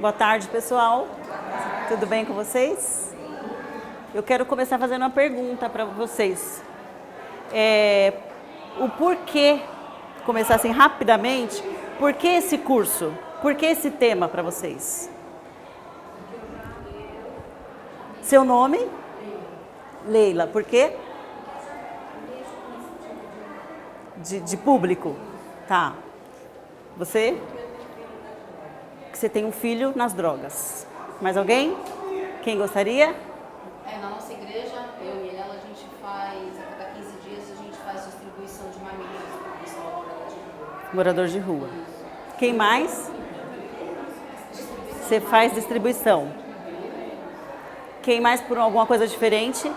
Boa tarde, pessoal. Tudo bem com vocês? Eu quero começar fazendo uma pergunta para vocês. O porquê, começar assim rapidamente, por que esse curso? Por que esse tema para vocês? Seu nome? Leila. Por quê? De público. Tá. Você? Que você tem um filho nas drogas. Mais alguém? Quem gostaria? Na nossa igreja, eu e ela, a gente faz, a cada 15 dias, a gente faz distribuição de marmitas para o pessoal Morador de rua. Quem mais? Você faz distribuição. Quem mais por alguma coisa diferente?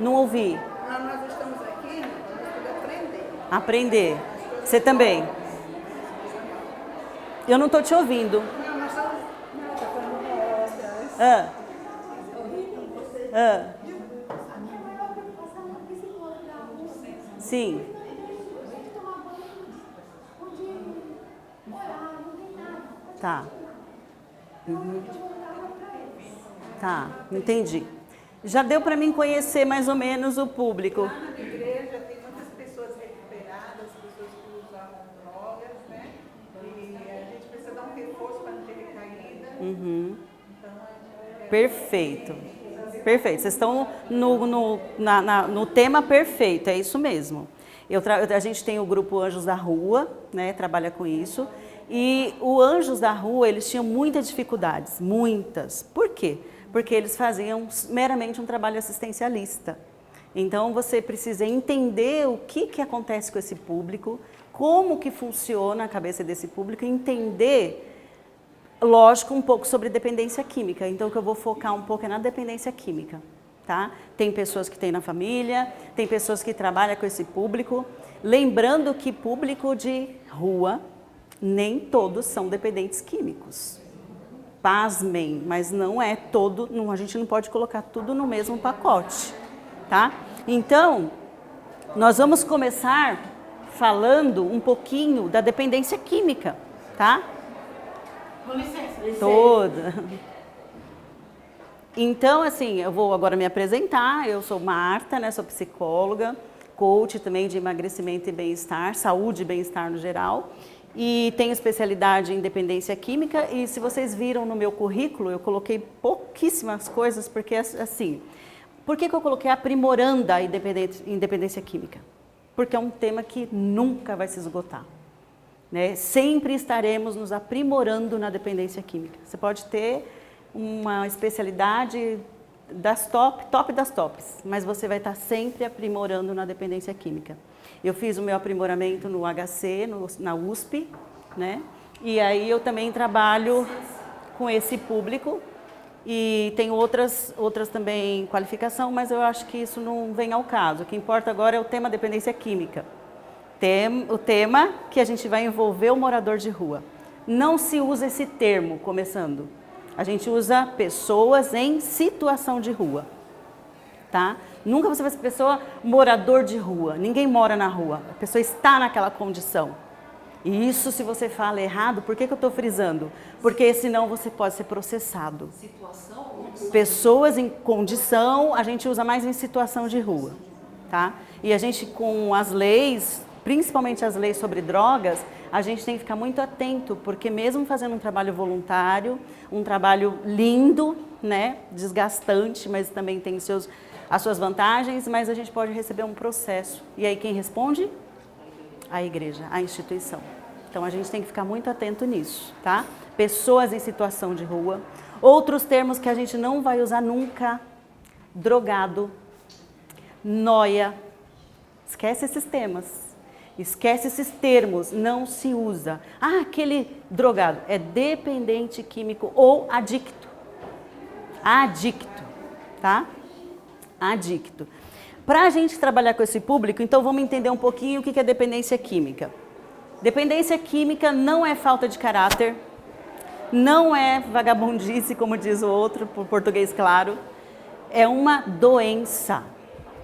Não ouvi. Nós estamos aqui para aprender. Aprender. Você também? Eu não estou te ouvindo. Não, nós estamos... Não, está falando outras. Sim. Tá. Tá, entendi. Já deu para mim conhecer mais ou menos o público. Na igreja tem muitas pessoas recuperadas, pessoas que usavam drogas, né? E a gente precisa dar um reforço para não ter recaída. Perfeito. Perfeito. Vocês estão no tema perfeito, é isso mesmo. A gente tem o grupo Anjos da Rua, né? Trabalha com isso. E o Anjos da Rua, eles tinham muitas dificuldades, muitas. Por quê? Porque eles faziam meramente um trabalho assistencialista. Então, você precisa entender o que acontece com esse público, como que funciona a cabeça desse público, entender, lógico, um pouco sobre dependência química. Então, o que eu vou focar um pouco é na dependência química, tá? Tem pessoas que têm na família, tem pessoas que trabalham com esse público. Lembrando que público de rua, nem todos são dependentes químicos. Pasmem, mas não é todo, a gente não pode colocar tudo no mesmo pacote, tá? Então, nós vamos começar falando um pouquinho da dependência química, tá? Com licença. Toda. Então, assim, eu vou agora me apresentar. Eu sou Marta, né? Sou psicóloga, coach também de emagrecimento e bem-estar, saúde e bem-estar no geral. E tenho especialidade em dependência química e se vocês viram no meu currículo, eu coloquei pouquíssimas coisas, porque assim, por que eu coloquei aprimorando a independência química? Porque é um tema que nunca vai se esgotar, né? Sempre estaremos nos aprimorando na dependência química. Você pode ter uma especialidade das top das tops, mas você vai estar sempre aprimorando na dependência química. Eu fiz o meu aprimoramento no HC, na USP, né? E aí eu também trabalho com esse público e tenho outras também qualificação, mas eu acho que isso não vem ao caso. O que importa agora é o tema dependência química. O tema que a gente vai envolver o morador de rua. Não se usa esse termo, começando. A gente usa pessoas em situação de rua, tá? Nunca você vai ser pessoa morador de rua. Ninguém mora na rua. A pessoa está naquela condição. E isso, se você fala errado, por que eu estou frisando? Porque senão você pode ser processado. Situação? Pessoas em condição, a gente usa mais em situação de rua, tá? E a gente, com as leis, principalmente as leis sobre drogas, a gente tem que ficar muito atento, porque mesmo fazendo um trabalho voluntário, um trabalho lindo, né? Desgastante, mas também tem as suas vantagens, mas a gente pode receber um processo. E aí quem responde? A igreja, a instituição. Então a gente tem que ficar muito atento nisso, tá? Pessoas em situação de rua. Outros termos que a gente não vai usar nunca: drogado, nóia. Esquece esses temas. Esquece esses termos, não se usa. Ah, aquele drogado é dependente químico ou adicto. Adicto, tá? Adicto. Para a gente trabalhar com esse público, então vamos entender um pouquinho o que é dependência química. Dependência química não é falta de caráter, não é vagabundice, como diz o outro, por português claro, é uma doença.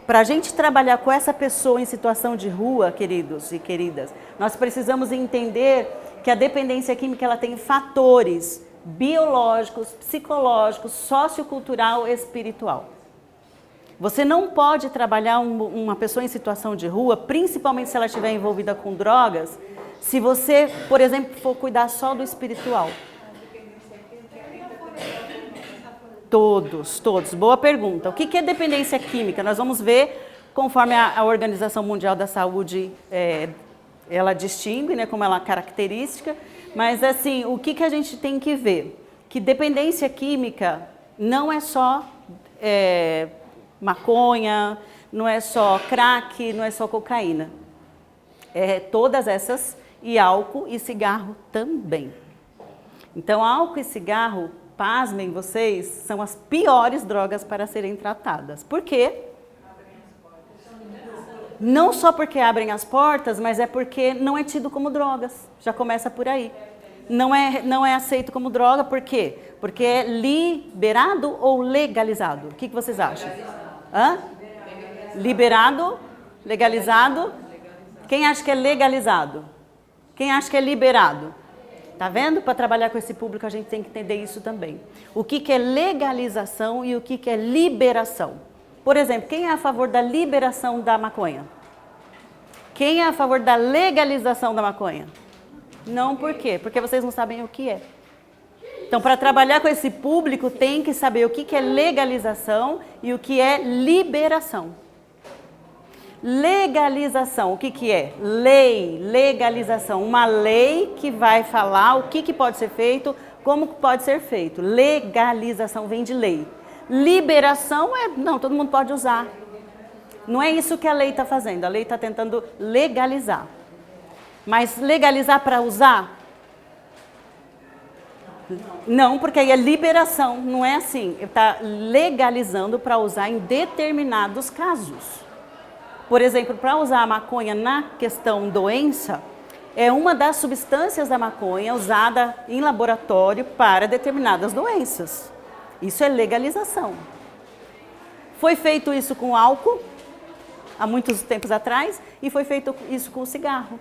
Para a gente trabalhar com essa pessoa em situação de rua, queridos e queridas, nós precisamos entender que a dependência química ela tem fatores biológicos, psicológicos, sociocultural e espiritual. Você não pode trabalhar uma pessoa em situação de rua, principalmente se ela estiver envolvida com drogas, se você, por exemplo, for cuidar só do espiritual. Todos. Boa pergunta. O que é dependência química? Nós vamos ver, conforme a Organização Mundial da Saúde, ela distingue, né, como ela é característica, mas assim, o que a gente tem que ver? Que dependência química não é só maconha, não é só crack, não é só cocaína. Todas essas, e álcool e cigarro também. Então, álcool e cigarro, pasmem vocês, são as piores drogas para serem tratadas. Por quê? Não só porque abrem as portas, mas é porque não é tido como drogas. Já começa por aí. Não é aceito como droga, por quê? Porque é liberado ou legalizado? O que vocês acham? Hã? Liberado? Legalizado? Quem acha que é legalizado? Quem acha que é liberado? Tá vendo? Para trabalhar com esse público a gente tem que entender isso também. O que é legalização e o que é liberação? Por exemplo, quem é a favor da liberação da maconha? Quem é a favor da legalização da maconha? Não, por quê? Porque vocês não sabem o que é. Então, para trabalhar com esse público, tem que saber o que é legalização e o que é liberação. Legalização, o que é? Lei, legalização. Uma lei que vai falar o que pode ser feito, como pode ser feito. Legalização vem de lei. Liberação não, todo mundo pode usar. Não é isso que a lei está fazendo. A lei está tentando legalizar. Mas legalizar para usar? Não, porque aí é liberação. Não é assim. Está legalizando para usar em determinados casos. Por exemplo, para usar a maconha na questão doença, é uma das substâncias da maconha usada em laboratório para determinadas doenças. Isso é legalização. Foi feito isso com álcool, há muitos tempos atrás, e foi feito isso com o cigarro.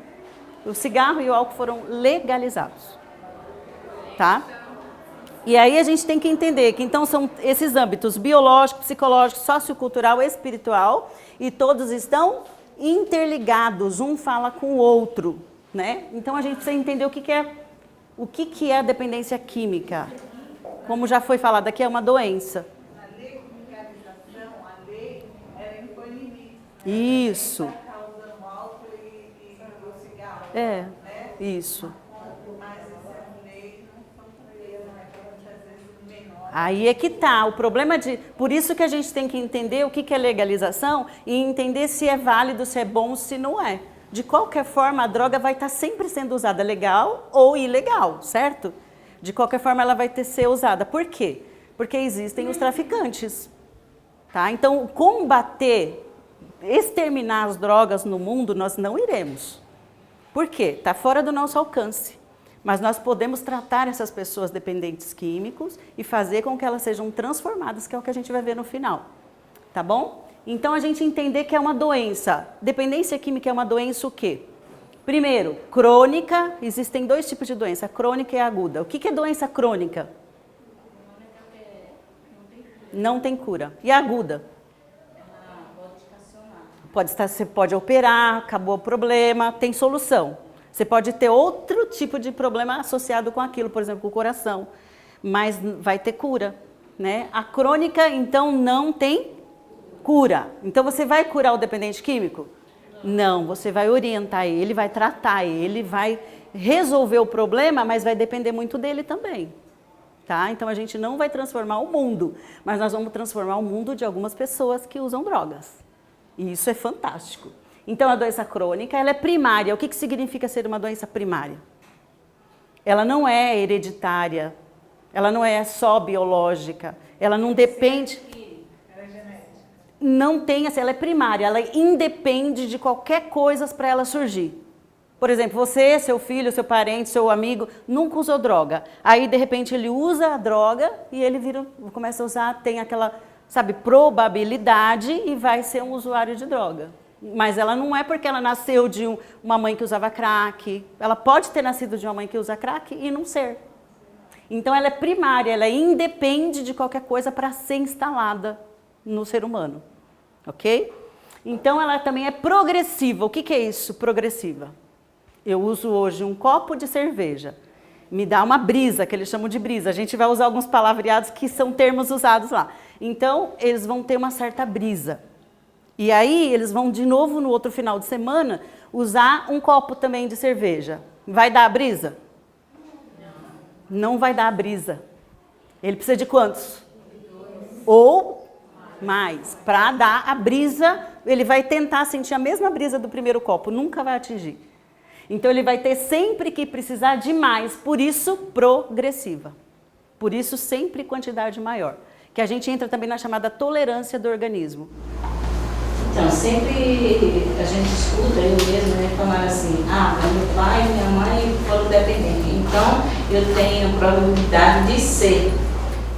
O cigarro e o álcool foram legalizados. Tá? E aí a gente tem que entender que então são esses âmbitos biológico, psicológico, sociocultural, espiritual, e todos estão interligados, um fala com o outro, né? Então a gente precisa entender o que é a dependência química. Como já foi falado aqui, é uma doença. A legalização, a lei, ela impõe limites. Isso. Está usando álcool e o cigarro. É, né? isso. Mas essas leis não são cumpridas, né? Muitas vezes menores. Aí é que tá, o problema por isso que a gente tem que entender o que é legalização e entender se é válido, se é bom, se não é. De qualquer forma, a droga vai estar sempre sendo usada legal ou ilegal, certo? De qualquer forma, ela vai ser usada. Por quê? Porque existem os traficantes. Tá? Então, combater, exterminar as drogas no mundo, nós não iremos. Por quê? Está fora do nosso alcance. Mas nós podemos tratar essas pessoas dependentes químicos e fazer com que elas sejam transformadas, que é o que a gente vai ver no final. Tá bom? Então, a gente entender que é uma doença. Dependência química é uma doença o quê? Primeiro, crônica. Existem dois tipos de doença, crônica e aguda. O que é doença crônica? Não tem cura. E a aguda? Você pode operar, acabou o problema, tem solução. Você pode ter outro tipo de problema associado com aquilo, por exemplo, com o coração, mas vai ter cura, né? A crônica, então, não tem cura. Então, você vai curar o dependente químico? Não, você vai orientar ele, vai tratar ele, vai resolver o problema, mas vai depender muito dele também. Tá? Então, a gente não vai transformar o mundo, mas nós vamos transformar o mundo de algumas pessoas que usam drogas. E isso é fantástico. Então, a doença crônica, ela é primária. O que significa ser uma doença primária? Ela não é hereditária, ela não é só biológica, ela não depende... Não tem, assim, ela é primária, ela independe de qualquer coisa para ela surgir. Por exemplo, você, seu filho, seu parente, seu amigo, nunca usou droga. Aí, de repente, ele usa a droga e ele começa a usar, tem aquela, sabe, probabilidade e vai ser um usuário de droga. Mas ela não é porque ela nasceu de uma mãe que usava crack. Ela pode ter nascido de uma mãe que usa crack e não ser. Então ela é primária, ela independe de qualquer coisa para ser instalada no ser humano. Ok? Então ela também é progressiva. O que é isso, progressiva? Eu uso hoje um copo de cerveja. Me dá uma brisa, que eles chamam de brisa. A gente vai usar alguns palavreados que são termos usados lá. Então, eles vão ter uma certa brisa. E aí, eles vão de novo, no outro final de semana, usar um copo também de cerveja. Vai dar a brisa? Não vai dar a brisa. Ele precisa de quantos? Ou mais. Para dar a brisa, ele vai tentar sentir a mesma brisa do primeiro copo. Nunca vai atingir. Então, ele vai ter sempre que precisar de mais, por isso, progressiva. Por isso, sempre quantidade maior. Que a gente entra também na chamada tolerância do organismo. Então, sempre a gente escuta, eu mesmo, né, falar assim, meu pai e minha mãe foram dependentes, então eu tenho probabilidade de ser.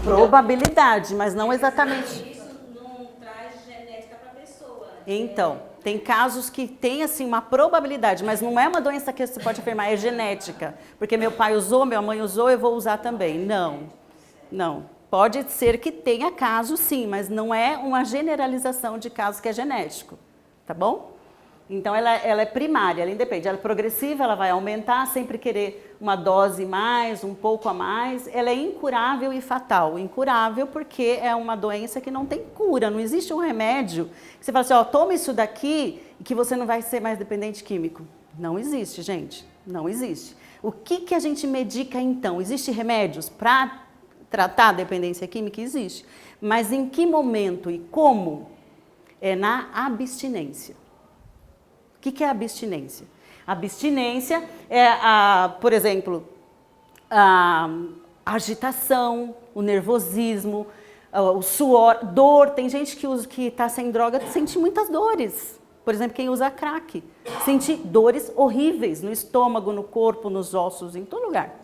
Probabilidade, mas não exatamente. Isso não traz genética para a pessoa. Então, tem casos que tem assim uma probabilidade, mas não é uma doença que você pode afirmar, é genética. Porque meu pai usou, minha mãe usou, eu vou usar também. Não, não. Pode ser que tenha caso sim, mas não é uma generalização de caso que é genético, tá bom? Então ela é primária, ela independe, ela é progressiva, ela vai aumentar, sempre querer uma dose mais, um pouco a mais. Ela é incurável e fatal. Incurável porque é uma doença que não tem cura, não existe um remédio que você fala assim, toma isso daqui e que você não vai ser mais dependente químico. Não existe, gente, não existe. O que a gente medica então? Existem remédios para tratar a dependência química? Existe. Mas em que momento e como? É na abstinência. O que é a abstinência? A abstinência é, por exemplo, a agitação, o nervosismo, o suor, dor. Tem gente que está sem droga sente muitas dores. Por exemplo, quem usa crack sente dores horríveis no estômago, no corpo, nos ossos, em todo lugar.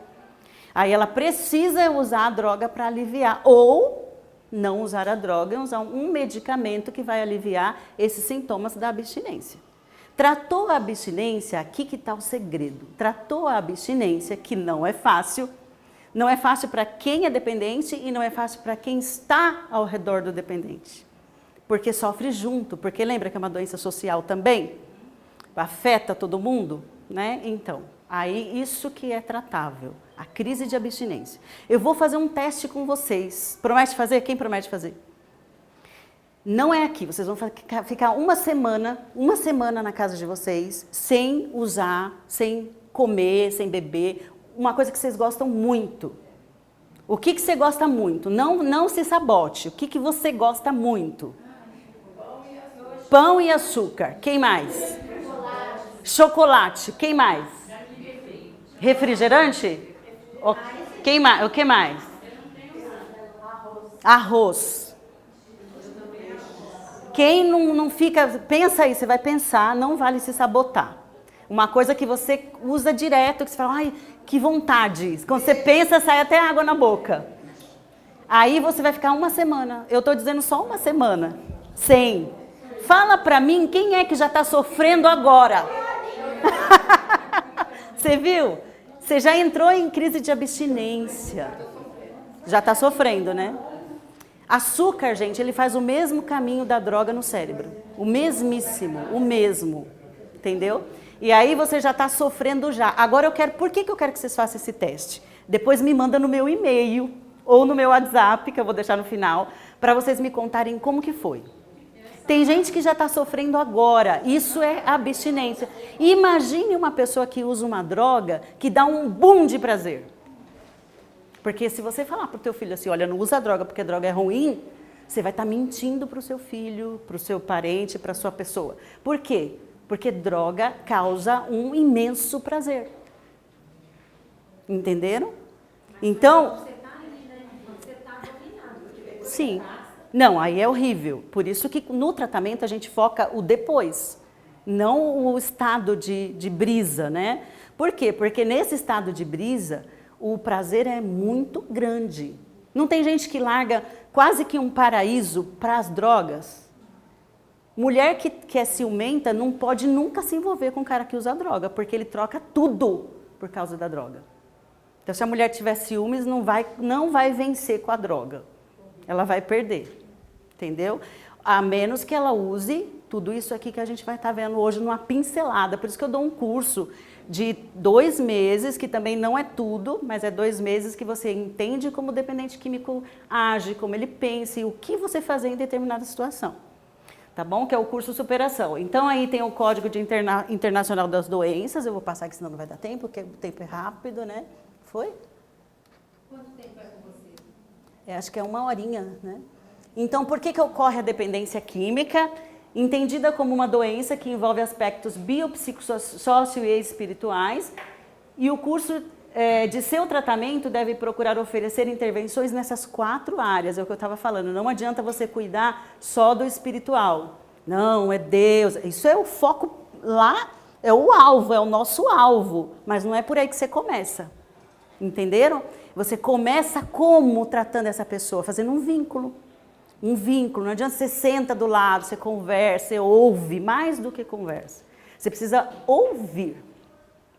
Aí ela precisa usar a droga para aliviar, ou não usar a droga, usar um medicamento que vai aliviar esses sintomas da abstinência. Tratou a abstinência, aqui que está o segredo. Tratou a abstinência, que não é fácil para quem é dependente e não é fácil para quem está ao redor do dependente. Porque sofre junto, porque lembra que é uma doença social também? Afeta todo mundo, né? Então, aí isso que é tratável. A crise de abstinência. Eu vou fazer um teste com vocês. Promete fazer? Quem promete fazer? Não é aqui. Vocês vão ficar uma semana na casa de vocês, sem usar, sem comer, sem beber. Uma coisa que vocês gostam muito. O que você gosta muito? Não se sabote. O que você gosta muito? Pão e açúcar. Quem mais? Chocolate. Quem mais? Refrigerante? O que mais? Arroz. Quem não fica... Pensa aí, você vai pensar, não vale se sabotar. Uma coisa que você usa direto, que você fala, ai, que vontade. Quando você pensa, sai até água na boca. Aí você vai ficar uma semana. Eu estou dizendo só uma semana. Sem. Fala pra mim quem é que já está sofrendo agora. Você viu? Você já entrou em crise de abstinência. Já está sofrendo, né? Açúcar, gente, ele faz o mesmo caminho da droga no cérebro. O mesmíssimo, o mesmo. Entendeu? E aí você já está sofrendo já. Agora por que eu quero que vocês façam esse teste? Depois me manda no meu e-mail ou no meu WhatsApp, que eu vou deixar no final, para vocês me contarem como que foi. Tem gente que já está sofrendo agora. Isso é abstinência. Imagine uma pessoa que usa uma droga que dá um boom de prazer. Porque se você falar para o teu filho assim, olha, não usa droga porque a droga é ruim, você vai estar mentindo para o seu filho, para o seu parente, para a sua pessoa. Por quê? Porque droga causa um imenso prazer. Entenderam? Então... Você está dominado. Sim. Não, aí é horrível. Por isso que no tratamento a gente foca o depois, não o estado de brisa, né? Por quê? Porque nesse estado de brisa, o prazer é muito grande. Não tem gente que larga quase que um paraíso para as drogas? Mulher que é ciumenta não pode nunca se envolver com um cara que usa droga, porque ele troca tudo por causa da droga. Então, se a mulher tiver ciúmes, não vai vencer com a droga. Ela vai perder, entendeu? A menos que ela use tudo isso aqui que a gente vai estar vendo hoje numa pincelada. Por isso que eu dou um curso de 2 meses, que também não é tudo, mas é 2 meses que você entende como o dependente químico age, como ele pensa e o que você fazer em determinada situação. Tá bom? Que é o curso Superação. Então, aí tem o Código Internacional das Doenças. Eu vou passar aqui, senão não vai dar tempo, porque o tempo é rápido, né? Foi? Quanto tempo é com você? Acho que é 1 horinha, né? Então, por que ocorre a dependência química? Entendida como uma doença que envolve aspectos biopsicossócio e espirituais. E o curso de seu tratamento deve procurar oferecer intervenções nessas 4 áreas. É o que eu estava falando. Não adianta você cuidar só do espiritual. Não, é Deus. Isso é o foco lá, é o alvo, é o nosso alvo. Mas não é por aí que você começa. Entenderam? Você começa como tratando essa pessoa? Fazendo um vínculo. Um vínculo. Não adianta você senta do lado, você conversa, você ouve, mais do que conversa. Você precisa ouvir.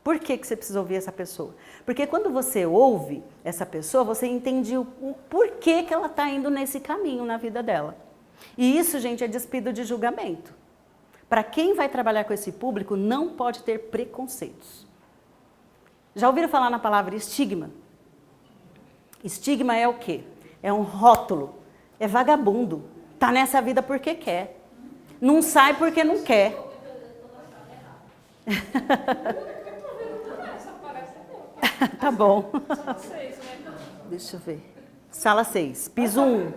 Por que você precisa ouvir essa pessoa? Porque quando você ouve essa pessoa, você entende o porquê que ela está indo nesse caminho na vida dela. E isso, gente, é despido de julgamento. Para quem vai trabalhar com esse público, não pode ter preconceitos. Já ouviram falar na palavra estigma? Estigma é o quê? É um rótulo. É vagabundo. Tá nessa vida porque quer. Não sai porque não quer. Tá bom. Deixa eu ver. Sala 6. Piso 1.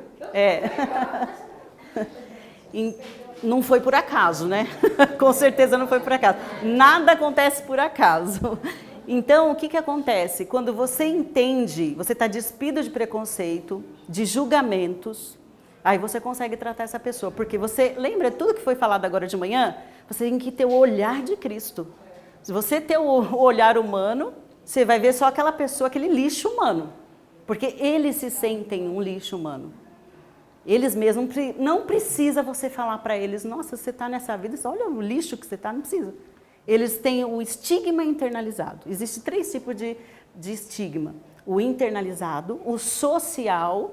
Não foi por acaso, né? Com certeza não foi por acaso. Nada acontece por acaso. Então, o que acontece? Quando você entende, você está despido de preconceito, de julgamentos, aí você consegue tratar essa pessoa. Porque você, lembra tudo que foi falado agora de manhã? Você tem que ter o olhar de Cristo. Se você ter o olhar humano, você vai ver só aquela pessoa, aquele lixo humano. Porque eles se sentem um lixo humano. Eles mesmos, não precisa você falar para eles, nossa, você está nessa vida, olha o lixo que você está, não precisa. Eles têm o estigma internalizado. Existem 3 tipos de estigma. O internalizado, o social,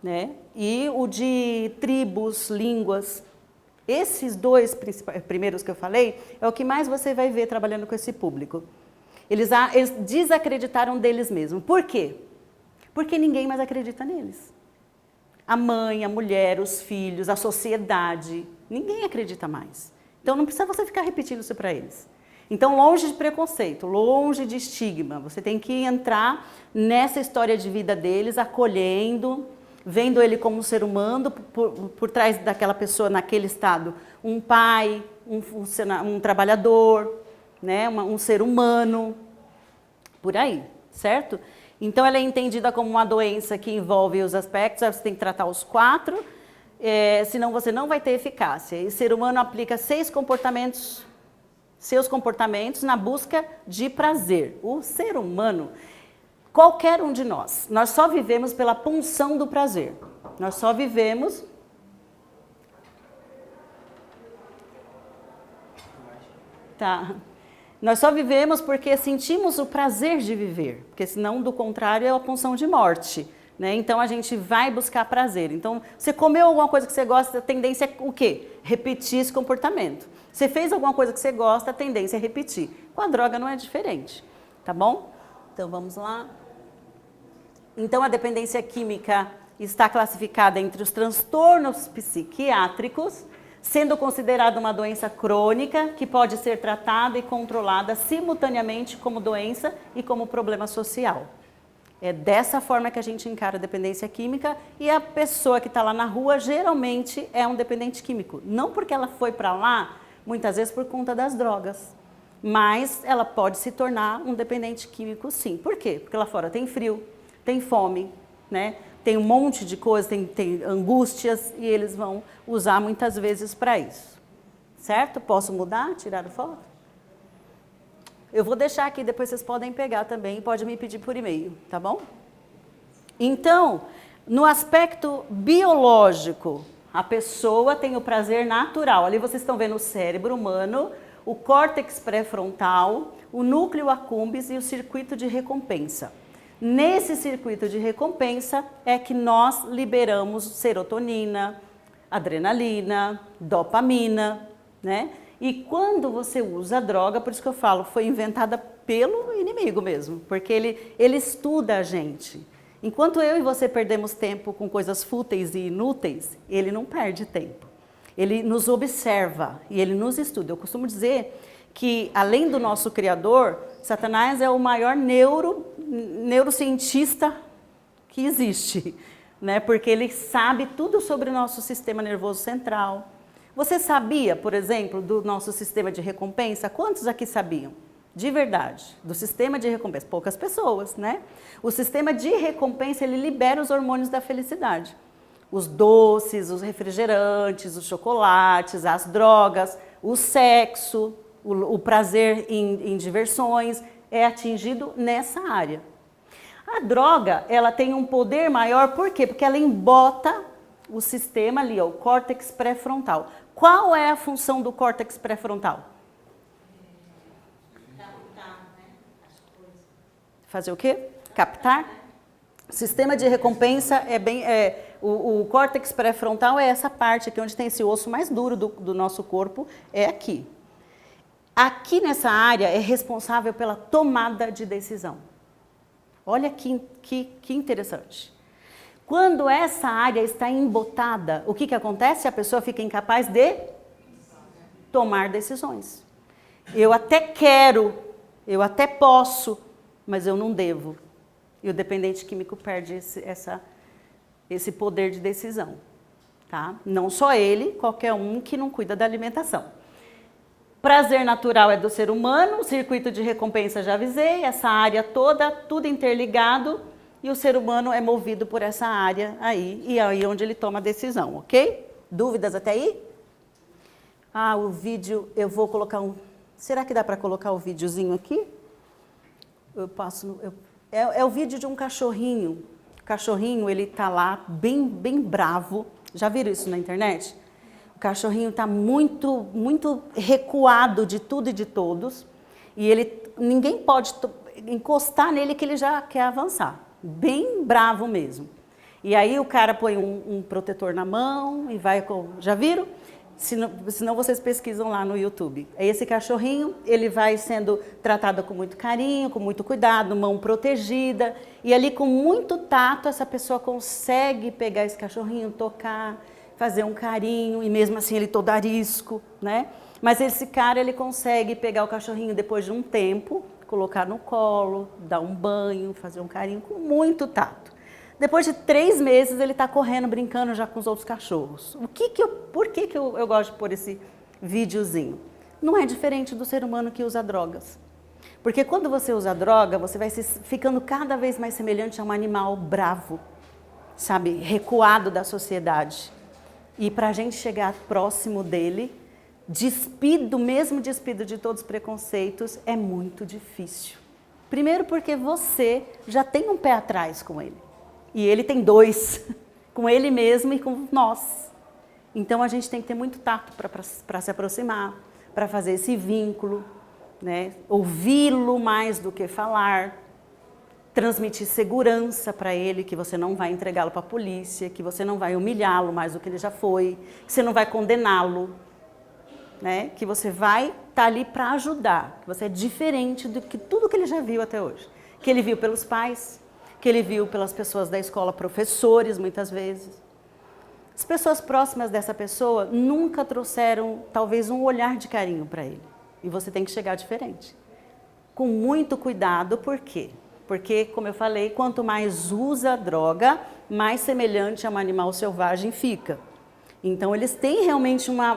né? E o de tribos, línguas. Esses 2 primeiros que eu falei, é o que mais você vai ver trabalhando com esse público. Eles desacreditaram deles mesmos. Por quê? Porque ninguém mais acredita neles. A mãe, a mulher, os filhos, a sociedade, ninguém acredita mais. Então, não precisa você ficar repetindo isso para eles. Então, longe de preconceito, longe de estigma, você tem que entrar nessa história de vida deles, acolhendo, vendo ele como um ser humano, por trás daquela pessoa, naquele estado, um pai, um trabalhador, né? Um ser humano, por aí, certo? Então, ela é entendida como uma doença que envolve os aspectos, você tem que tratar os 4, senão você não vai ter eficácia. E o ser humano aplica seus comportamentos na busca de prazer. O ser humano, qualquer um de nós só vivemos pela punção do prazer. Nós só vivemos... Tá. Nós só vivemos porque sentimos o prazer de viver, porque senão, do contrário, é a punção de morte, né? Então, a gente vai buscar prazer. Então, você comeu alguma coisa que você gosta, a tendência é o quê? Repetir esse comportamento. Você fez alguma coisa que você gosta, a tendência é repetir. Com a droga não é diferente, tá bom? Então, vamos lá. Então, a dependência química está classificada entre os transtornos psiquiátricos, sendo considerada uma doença crônica que pode ser tratada e controlada simultaneamente como doença e como problema social. É dessa forma que a gente encara a dependência química, e a pessoa que está lá na rua geralmente é um dependente químico. Não porque ela foi para lá, muitas vezes por conta das drogas, mas ela pode se tornar um dependente químico sim. Por quê? Porque lá fora tem frio, tem fome, né? Tem um monte de coisa, tem angústias, e eles vão usar muitas vezes para isso. Certo? Posso mudar? Tirar a foto? Eu vou deixar aqui, depois vocês podem pegar também, pode me pedir por e-mail, tá bom? Então, no aspecto biológico, A pessoa tem o prazer natural. Ali vocês estão vendo o cérebro humano, o córtex pré-frontal, o núcleo accumbens e o circuito de recompensa. Nesse circuito de recompensa é que nós liberamos serotonina, adrenalina, dopamina, né? E quando você usa a droga, por isso que eu falo, foi inventada pelo inimigo mesmo, porque ele estuda a gente. Enquanto eu e você perdemos tempo com coisas fúteis e inúteis, ele não perde tempo. Ele nos observa e ele nos estuda. Eu costumo dizer que, além do nosso Criador, Satanás é o maior neurocientista que existe, né? Porque ele sabe tudo sobre o nosso sistema nervoso central. Você sabia, por exemplo, do nosso sistema de recompensa? Quantos aqui sabiam? De verdade, do sistema de recompensa? Poucas pessoas, né? O sistema de recompensa, ele libera os hormônios da felicidade. Os doces, os refrigerantes, os chocolates, as drogas, o sexo, o prazer em diversões, é atingido nessa área. A droga, ela tem um poder maior, por quê? Porque ela embota o sistema ali, ó, o córtex pré-frontal. Qual é a função do córtex pré-frontal? Fazer o quê? Captar? Sistema de recompensa o córtex pré-frontal é essa parte aqui onde tem esse osso mais duro do nosso corpo, é aqui. Aqui nessa área é responsável pela tomada de decisão. Olha que interessante. Quando essa área está embotada, o que acontece? A pessoa fica incapaz de tomar decisões. Eu até quero, eu até posso, mas eu não devo. E o dependente químico perde esse poder de decisão. Tá? Não só ele, qualquer um que não cuida da alimentação. Prazer natural é do ser humano, o circuito de recompensa já avisei, essa área toda, tudo interligado, e o ser humano é movido por essa área aí, e aí onde ele toma a decisão, ok? Dúvidas até aí? Ah, o vídeo, eu vou colocar será que dá para colocar o videozinho aqui? Eu passo, é o vídeo de um cachorrinho. O cachorrinho, ele tá lá bem bravo. Já viram isso na internet? O cachorrinho está muito recuado de tudo e de todos. E ninguém pode encostar nele que ele já quer avançar. Bem bravo mesmo. E aí o cara põe um protetor na mão e vai com... Já viram? Senão vocês pesquisam lá no YouTube. Esse cachorrinho, ele vai sendo tratado com muito carinho, com muito cuidado, mão protegida. E ali com muito tato, essa pessoa consegue pegar esse cachorrinho, tocar, fazer um carinho, e mesmo assim ele todo arisco, né? Mas esse cara, ele consegue pegar o cachorrinho depois de um tempo, colocar no colo, dar um banho, fazer um carinho com muito tato. Depois de 3 meses, ele está correndo, brincando já com os outros cachorros. Por que eu gosto de pôr esse videozinho? Não é diferente do ser humano que usa drogas. Porque quando você usa droga, você vai ficando cada vez mais semelhante a um animal bravo, sabe, recuado da sociedade. E para a gente chegar próximo dele, mesmo despido de todos os preconceitos, é muito difícil. Primeiro porque você já tem um pé atrás com ele. E ele tem 2, com ele mesmo e com nós. Então a gente tem que ter muito tato para se aproximar, para fazer esse vínculo, né? Ouvi-lo mais do que falar, transmitir segurança para ele, que você não vai entregá-lo para a polícia, que você não vai humilhá-lo mais do que ele já foi, que você não vai condená-lo, né? Que você vai estar ali para ajudar, que você é diferente do que tudo que ele já viu até hoje. Que ele viu pelos pais, que ele viu pelas pessoas da escola, professores, muitas vezes. As pessoas próximas dessa pessoa nunca trouxeram, talvez, um olhar de carinho para ele. E você tem que chegar diferente. Com muito cuidado, por quê? Porque, como eu falei, quanto mais usa a droga, mais semelhante a um animal selvagem fica. Então, eles têm realmente uma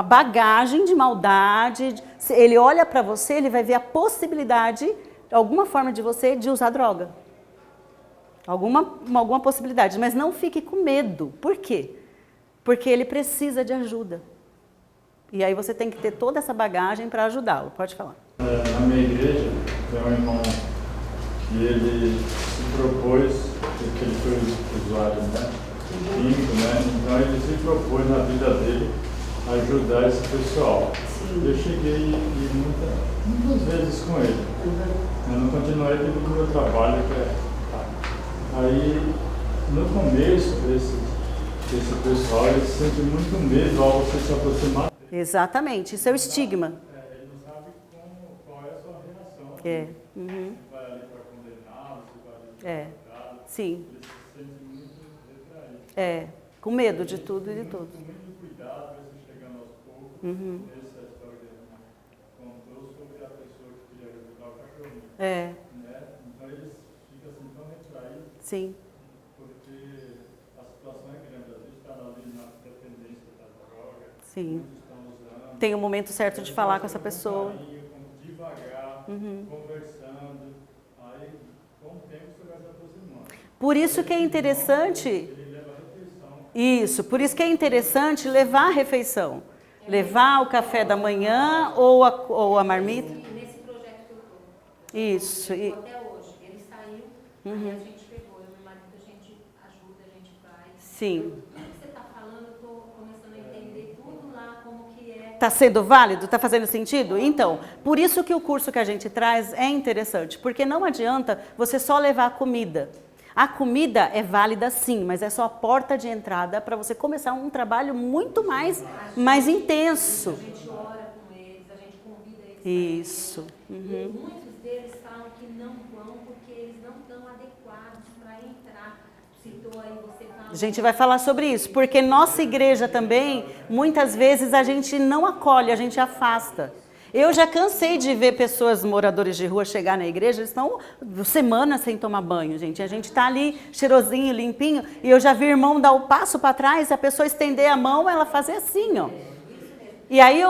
bagagem de maldade. Se ele olha para você, ele vai ver a possibilidade, alguma forma de você de usar droga. Alguma possibilidade, mas não fique com medo. Por quê? Porque ele precisa de ajuda. E aí você tem que ter toda essa bagagem para ajudá-lo. Pode falar. Na minha igreja, tem um irmão que ele se propôs, porque ele foi usuário, né? químico, né? Então ele se propôs na vida dele ajudar esse pessoal. Eu cheguei e muitas vezes com ele. Eu não continuei devido ao meu trabalho, que é... Aí, no começo, esse pessoal, ele sente muito medo ao você se aproximar. Exatamente, isso é o estigma. Ele não sabe qual é a sua reação. É. Você vai ali para condená-lo, você vai ali para tratá-lo. Sim. Ele se sente muito retraído. É, com medo de tudo e de todos. Com muito cuidado, vai se chegando aos poucos. Essa história que ele contou sobre a pessoa que queria ajudar o cachorrinho. É, Né? Então eles ficam assim tão retraídos, sim. porque a situação é grande. Às vezes está ali na dependência da droga, Sim. muitos estão usando. Tem o momento certo de falar com essa pessoa. Devagar, conversando, aí com o tempo você vai se aproximando. Por isso que é interessante. Ele leva a refeição. Isso, por isso que é interessante levar a refeição. Levar o café da manhã ou a marmita. Nesse projeto que eu estou. Isso. Até hoje. Ele saiu, aí a gente pegou, eu e meu marido, a gente ajuda, a gente vai. Sim. Tudo que você está falando, eu estou começando a entender tudo lá, como que é. Está sendo válido? Está fazendo sentido? Então, por isso que o curso que a gente traz é interessante, porque não adianta você só levar a comida. A comida é válida sim, mas é só a porta de entrada para você começar um trabalho muito mais intenso. A gente ora com eles, a gente convida eles. Isso. E muitos deles falam que não vão porque eles não estão adequados para entrar. Citou aí, você fala. A gente vai falar sobre isso, porque nossa igreja também, muitas vezes a gente não acolhe, a gente afasta. Eu já cansei de ver pessoas, moradores de rua, chegar na igreja, eles estão semanas sem tomar banho, gente. A gente está ali cheirosinho, limpinho, e eu já vi irmão dar o passo para trás, a pessoa estender a mão, ela fazer assim, ó. E aí,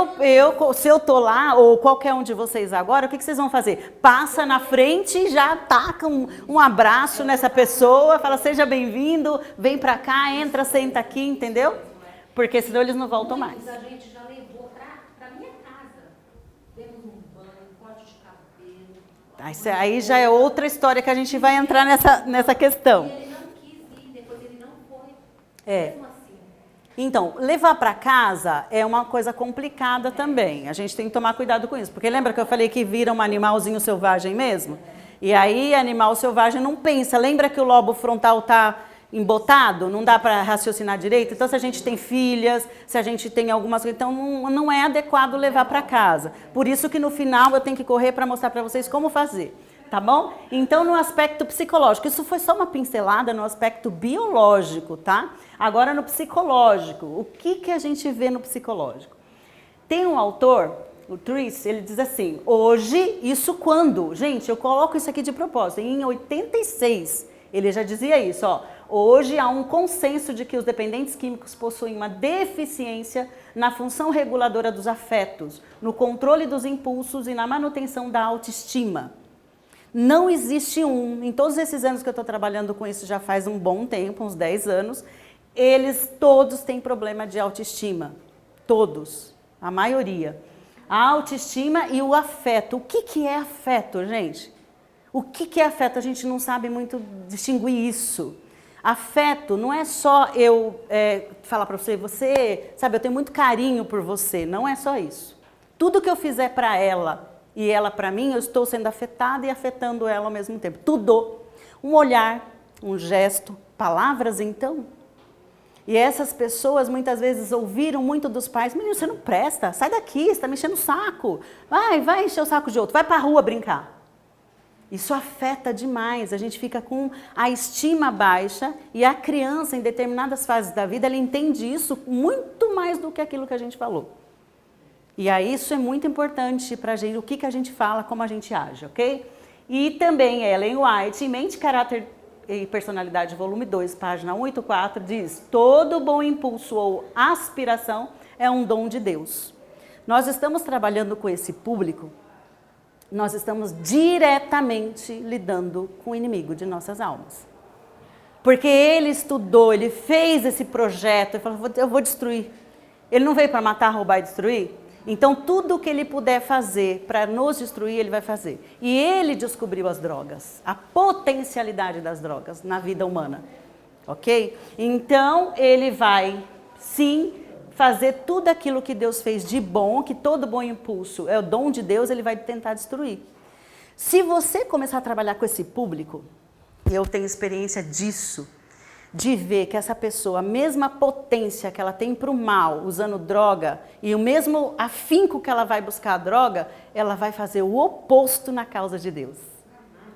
se eu tô lá, ou qualquer um de vocês agora, o que vocês vão fazer? Passa na frente e já taca um abraço nessa pessoa, fala, seja bem-vindo, vem pra cá, entra, senta aqui, entendeu? Porque senão eles não voltam mais. Muitos a gente já levou para minha casa. Demos um banho, corte de cabelo. Aí já é outra história que a gente vai entrar nessa questão. E ele não quis ir, depois ele não foi. É. Mesmo assim. Então, levar para casa é uma coisa complicada também. A gente tem que tomar cuidado com isso. Porque lembra que eu falei que vira um animalzinho selvagem mesmo? E aí, animal selvagem não pensa. Lembra que o lobo frontal está embotado? Não dá para raciocinar direito? Então, se a gente tem filhas, se a gente tem algumas coisas, então não é adequado levar para casa. Por isso que no final eu tenho que correr para mostrar para vocês como fazer. Tá bom? Então, no aspecto psicológico, isso foi só uma pincelada no aspecto biológico, tá? Agora, no psicológico, o que a gente vê no psicológico? Tem um autor, o Trice, ele diz assim, hoje, isso quando? Gente, eu coloco isso aqui de propósito, em 86, ele já dizia isso, ó. Hoje há um consenso de que os dependentes químicos possuem uma deficiência na função reguladora dos afetos, no controle dos impulsos e na manutenção da autoestima. Não existe em todos esses anos que eu estou trabalhando com isso, já faz um bom tempo, uns 10 anos, eles todos têm problema de autoestima. Todos, a maioria. A autoestima e o afeto. O que é afeto, gente? O que é afeto? A gente não sabe muito distinguir isso. Afeto não é só eu falar para você, sabe, eu tenho muito carinho por você. Não é só isso. Tudo que eu fizer para ela e ela para mim, eu estou sendo afetada e afetando ela ao mesmo tempo. Tudo. Um olhar, um gesto, palavras então. E essas pessoas muitas vezes ouviram muito dos pais, menino, você não presta, sai daqui, você está me enchendo o saco. Vai encher o saco de outro, vai para a rua brincar. Isso afeta demais, a gente fica com a estima baixa e a criança em determinadas fases da vida, ela entende isso muito mais do que aquilo que a gente falou. E aí isso é muito importante para a gente, o que a gente fala, como a gente age, ok? E também Ellen White, em Mente, Caráter e Personalidade, volume 2, página 184, diz, todo bom impulso ou aspiração é um dom de Deus. Nós estamos trabalhando com esse público, nós estamos diretamente lidando com o inimigo de nossas almas. Porque ele estudou, ele fez esse projeto, ele falou, eu vou destruir. Ele não veio para matar, roubar e destruir? Então, tudo que ele puder fazer para nos destruir, ele vai fazer. E ele descobriu as drogas, a potencialidade das drogas na vida humana. ok? Então, ele vai, sim, fazer tudo aquilo que Deus fez de bom, que todo bom impulso é o dom de Deus, ele vai tentar destruir. Se você começar a trabalhar com esse público, eu tenho experiência disso, de ver que essa pessoa, a mesma potência que ela tem para o mal, usando droga, e o mesmo afinco que ela vai buscar a droga, ela vai fazer o oposto na causa de Deus.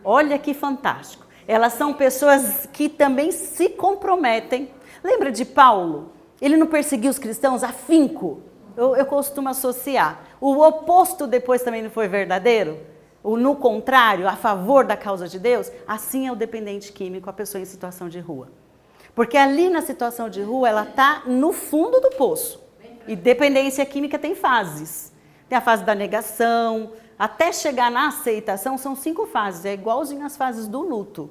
Olha que fantástico. Elas são pessoas que também se comprometem. Lembra de Paulo? Ele não perseguiu os cristãos, afinco. Eu costumo associar. O oposto depois também não foi verdadeiro? O no contrário, a favor da causa de Deus? Assim é o dependente químico, a pessoa em situação de rua. Porque ali na situação de rua, ela está no fundo do poço. E dependência química tem fases. Tem a fase da negação, até chegar na aceitação, são 5 fases. É igualzinho às fases do luto.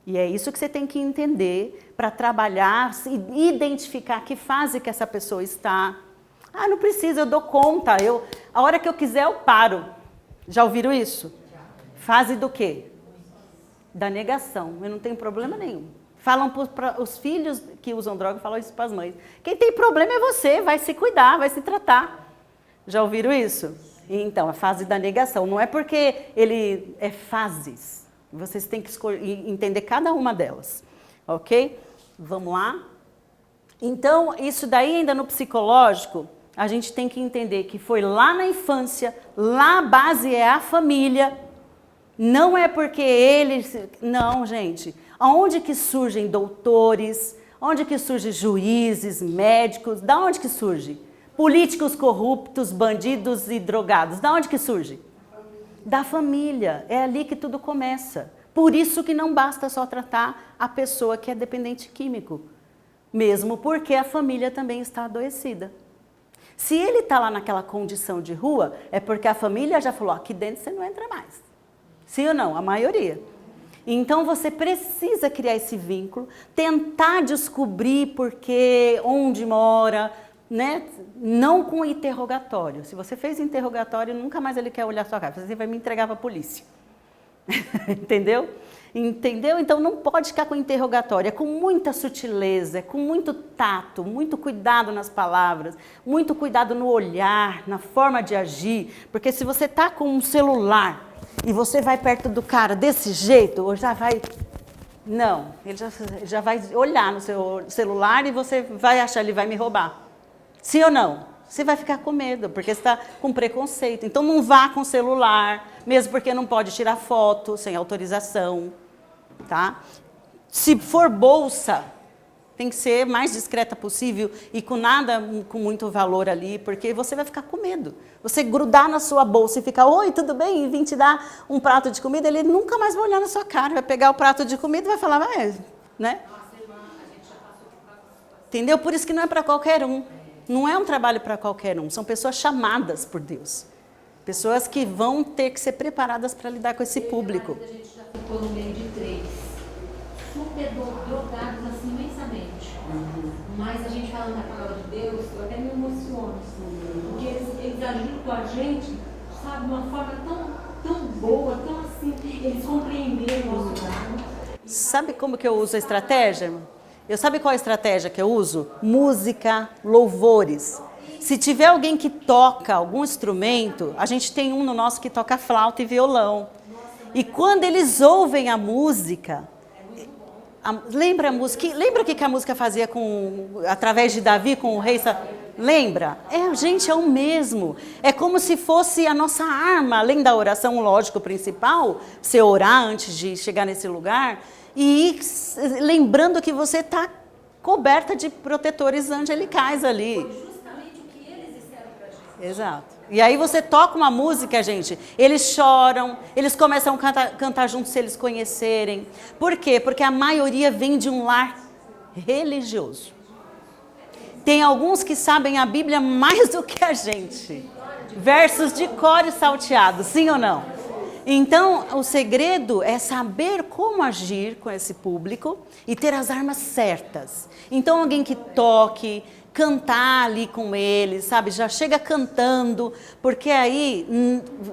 E é isso que você tem que entender para trabalhar, identificar que fase que essa pessoa está. Ah, não precisa, eu dou conta. A hora que eu quiser, eu paro. Já ouviram isso? Fase do quê? Da negação. Eu não tenho problema nenhum. Falam para os filhos que usam droga, falam isso para as mães. Quem tem problema é você, vai se cuidar, vai se tratar. Já ouviram isso? Então, a fase da negação. Não é porque ele é fases. Vocês têm que entender cada uma delas. Ok? Vamos lá? Então, isso daí ainda no psicológico, a gente tem que entender que foi lá na infância, lá a base é a família. Não é porque eles... Não, gente. Onde que surgem doutores? Onde que surgem juízes, médicos? Da onde que surge? Políticos corruptos, bandidos e drogados. Da onde que surge? Da família. É ali que tudo começa. Por isso que não basta só tratar a pessoa que é dependente químico. Mesmo porque a família também está adoecida. Se ele está lá naquela condição de rua, é porque a família já falou, aqui dentro você não entra mais. Sim ou não? A maioria. Então você precisa criar esse vínculo, tentar descobrir onde mora, né? Não com interrogatório. Se você fez interrogatório, nunca mais ele quer olhar a sua cara. Você vai me entregar para a polícia. Entendeu? Entendeu? Então não pode ficar com interrogatório. É com muita sutileza, é com muito tato, muito cuidado nas palavras, muito cuidado no olhar, na forma de agir. Porque se você está com um celular e você vai perto do cara desse jeito, ou já vai... Não, ele já vai olhar no seu celular e você vai achar, ele vai me roubar. Sim ou não? Você vai ficar com medo, porque você está com preconceito. Então não vá com celular, mesmo porque não pode tirar foto sem autorização, tá? Se for bolsa, tem que ser mais discreta possível e com nada com muito valor ali, porque você vai ficar com medo. Você grudar na sua bolsa e ficar, oi, tudo bem? E vim te dar um prato de comida, ele nunca mais vai olhar na sua cara, vai pegar o prato de comida e vai falar, né? Entendeu? Por isso que não é para qualquer um. Não é um trabalho para qualquer um. São pessoas chamadas por Deus. Pessoas que vão ter que ser preparadas para lidar com esse público. A gente já ficou no meio de 3. Super drogados assim imensamente. Mas a gente falando da palavra de Deus, eu até me emociono. Porque eles agem com a gente, sabe, de uma forma tão boa, tão assim. Eles compreenderam o nosso lado. Sabe como que eu uso a estratégia, irmão? Sabe qual a estratégia que eu uso? Música, louvores. Se tiver alguém que toca algum instrumento, a gente tem um no nosso que toca flauta e violão. E quando eles ouvem a música, lembra a música? Lembra o que a música fazia através de Davi com o rei? Lembra? Gente, é o mesmo. É como se fosse a nossa arma, além da oração, lógico, principal, você orar antes de chegar nesse lugar. E lembrando que você está coberta de protetores angelicais ali. Foi justamente o que eles disseram pra gente. Exato. E aí você toca uma música, gente, eles choram, eles começam a cantar juntos se eles conhecerem. Por quê? Porque a maioria vem de um lar religioso. Tem alguns que sabem a Bíblia mais do que a gente. Versos de cor e salteado, sim ou não? Então, o segredo é saber como agir com esse público e ter as armas certas. Então, alguém que toque, cantar ali com eles, sabe? Já chega cantando, porque aí,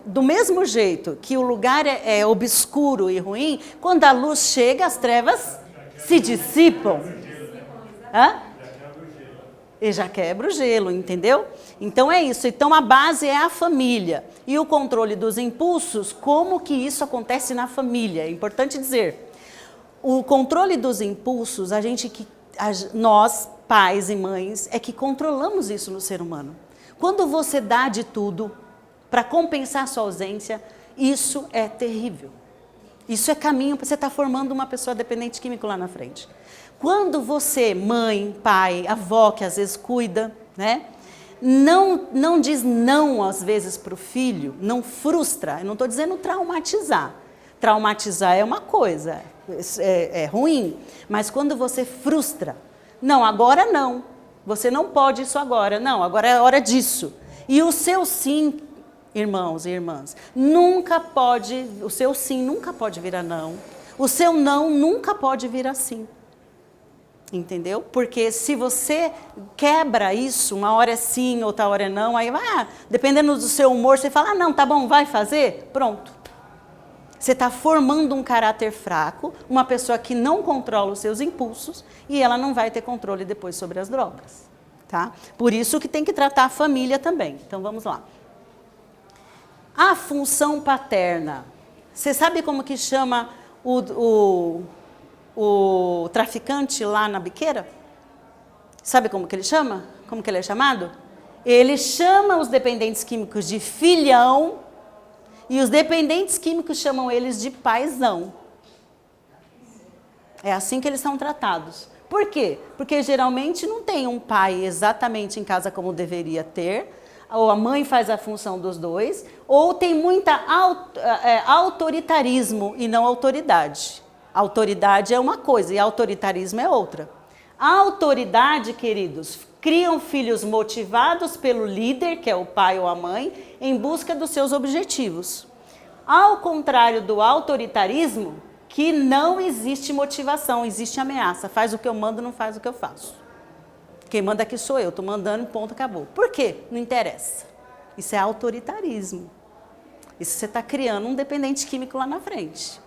do mesmo jeito que o lugar é obscuro e ruim, quando a luz chega, as trevas se dissipam. Hã? E já quebra o gelo, entendeu? Então é isso. Então a base é a família. E o controle dos impulsos, como que isso acontece na família? É importante dizer. O controle dos impulsos, nós, pais e mães, é que controlamos isso no ser humano. Quando você dá de tudo para compensar sua ausência, isso é terrível. Isso é caminho para você estar formando uma pessoa dependente químico lá na frente. Quando você, mãe, pai, avó, que às vezes cuida, né? Não diz não às vezes para o filho, não frustra. Eu não estou dizendo traumatizar. Traumatizar é uma coisa, é ruim. Mas quando você frustra, não, agora não. Você não pode isso agora. Não, agora é a hora disso. E o seu sim, irmãos e irmãs, o seu sim nunca pode virar não. O seu não nunca pode virar sim. Entendeu? Porque se você quebra isso, uma hora é sim, outra hora é não, aí vai, dependendo do seu humor, você fala, não, tá bom, vai fazer? Pronto. Você está formando um caráter fraco, uma pessoa que não controla os seus impulsos e ela não vai ter controle depois sobre as drogas. Tá? Por isso que tem que tratar a família também. Então vamos lá. A função paterna. Você sabe como que chama o traficante lá na biqueira? Sabe como que ele chama? Como que ele é chamado? Ele chama os dependentes químicos de filhão e os dependentes químicos chamam eles de paizão. É assim que eles são tratados. Por quê? Porque geralmente não tem um pai exatamente em casa como deveria ter, ou a mãe faz a função dos dois, ou tem muita autoritarismo e não autoridade. Autoridade é uma coisa e autoritarismo é outra. A autoridade, queridos, criam filhos motivados pelo líder, que é o pai ou a mãe, em busca dos seus objetivos. Ao contrário do autoritarismo, que não existe motivação, existe ameaça. Faz o que eu mando, não faz o que eu faço. Quem manda aqui sou eu, estou mandando, ponto, acabou. Por quê? Não interessa. Isso é autoritarismo. Isso você está criando um dependente químico lá na frente.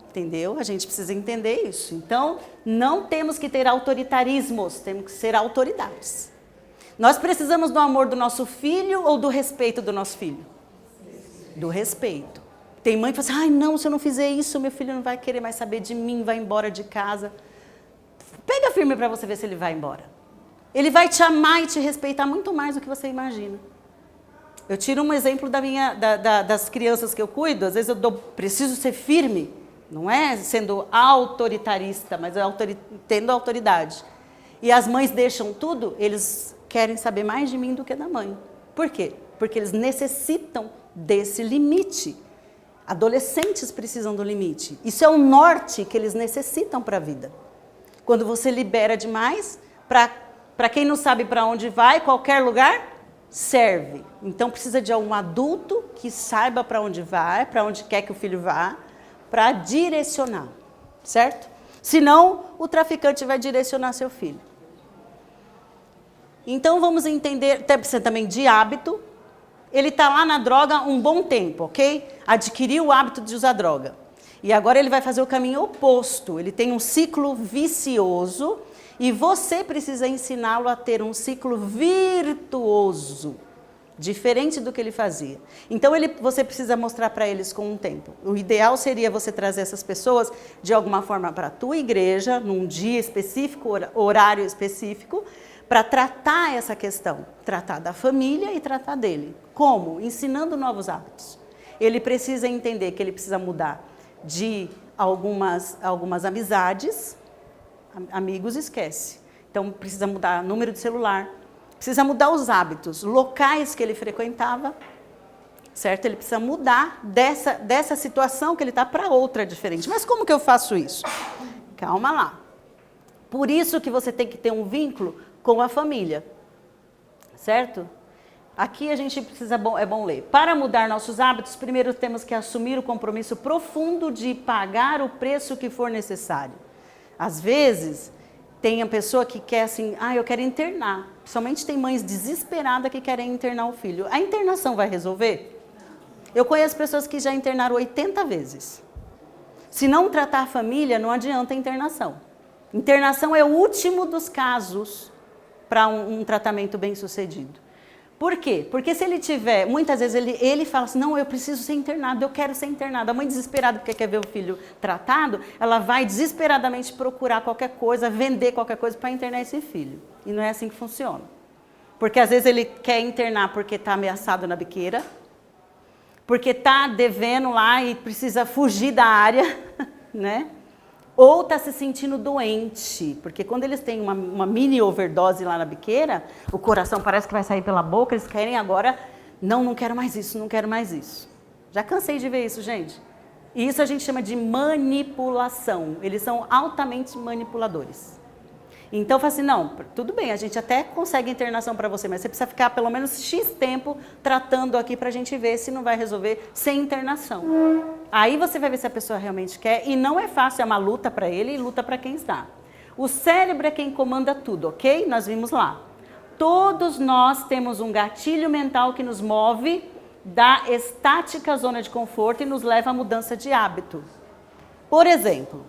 Entendeu? A gente precisa entender isso. Então, não temos que ter autoritarismos, temos que ser autoridades. Nós precisamos do amor do nosso filho ou do respeito do nosso filho? Do respeito. Tem mãe que fala assim, ai não, se eu não fizer isso, meu filho não vai querer mais saber de mim, vai embora de casa. Pega firme para você ver se ele vai embora. Ele vai te amar e te respeitar muito mais do que você imagina. Eu tiro um exemplo das crianças que eu cuido, às vezes eu preciso ser firme, não é sendo autoritarista, mas tendo autoridade. E as mães deixam tudo, eles querem saber mais de mim do que da mãe. Por quê? Porque eles necessitam desse limite. Adolescentes precisam do limite. Isso é o norte que eles necessitam para a vida. Quando você libera demais, para quem não sabe para onde vai, qualquer lugar serve. Então precisa de um adulto que saiba para onde vai, para onde quer que o filho vá, para direcionar, certo? Senão, o traficante vai direcionar seu filho. Então, vamos entender, precisa também de hábito. Ele está lá na droga um bom tempo, ok? Adquiriu o hábito de usar droga. E agora ele vai fazer o caminho oposto. Ele tem um ciclo vicioso e você precisa ensiná-lo a ter um ciclo virtuoso. Diferente do que ele fazia. Então, você precisa mostrar para eles com um tempo. O ideal seria você trazer essas pessoas, de alguma forma, para a tua igreja, num dia específico, horário específico, para tratar essa questão. Tratar da família e tratar dele. Como? Ensinando novos hábitos. Ele precisa entender que ele precisa mudar de algumas amizades. Amigos, esquece. Então, precisa mudar número de celular. Precisa mudar os hábitos, locais que ele frequentava, certo? Ele precisa mudar dessa situação que ele está para outra diferente. Mas como que eu faço isso? Calma lá. Por isso que você tem que ter um vínculo com a família, certo? Aqui a gente precisa, é bom ler. Para mudar nossos hábitos, primeiro temos que assumir o compromisso profundo de pagar o preço que for necessário. Às vezes, tem a pessoa que quer assim, eu quero internar. Somente tem mães desesperadas que querem internar o filho. A internação vai resolver? Eu conheço pessoas que já internaram 80 vezes. Se não tratar a família, não adianta a internação. Internação é o último dos casos para um tratamento bem sucedido. Por quê? Porque se ele tiver, muitas vezes ele fala assim, não, eu preciso ser internado, eu quero ser internado. A mãe desesperada porque quer ver o filho tratado, ela vai desesperadamente procurar qualquer coisa, vender qualquer coisa para internar esse filho. E não é assim que funciona. Porque às vezes ele quer internar porque está ameaçado na biqueira, porque está devendo lá e precisa fugir da área, né? Ou está se sentindo doente, porque quando eles têm uma mini overdose lá na biqueira, o coração parece que vai sair pela boca, eles querem agora, não quero mais isso, não quero mais isso. Já cansei de ver isso, gente. E isso a gente chama de manipulação, eles são altamente manipuladores. Então, fala assim, não, tudo bem, a gente até consegue internação para você, mas você precisa ficar pelo menos X tempo tratando aqui para a gente ver se não vai resolver sem internação. Aí você vai ver se a pessoa realmente quer, e não é fácil, é uma luta para ele e luta para quem está. O cérebro é quem comanda tudo, ok? Nós vimos lá. Todos nós temos um gatilho mental que nos move da estática zona de conforto e nos leva à mudança de hábito. Por exemplo,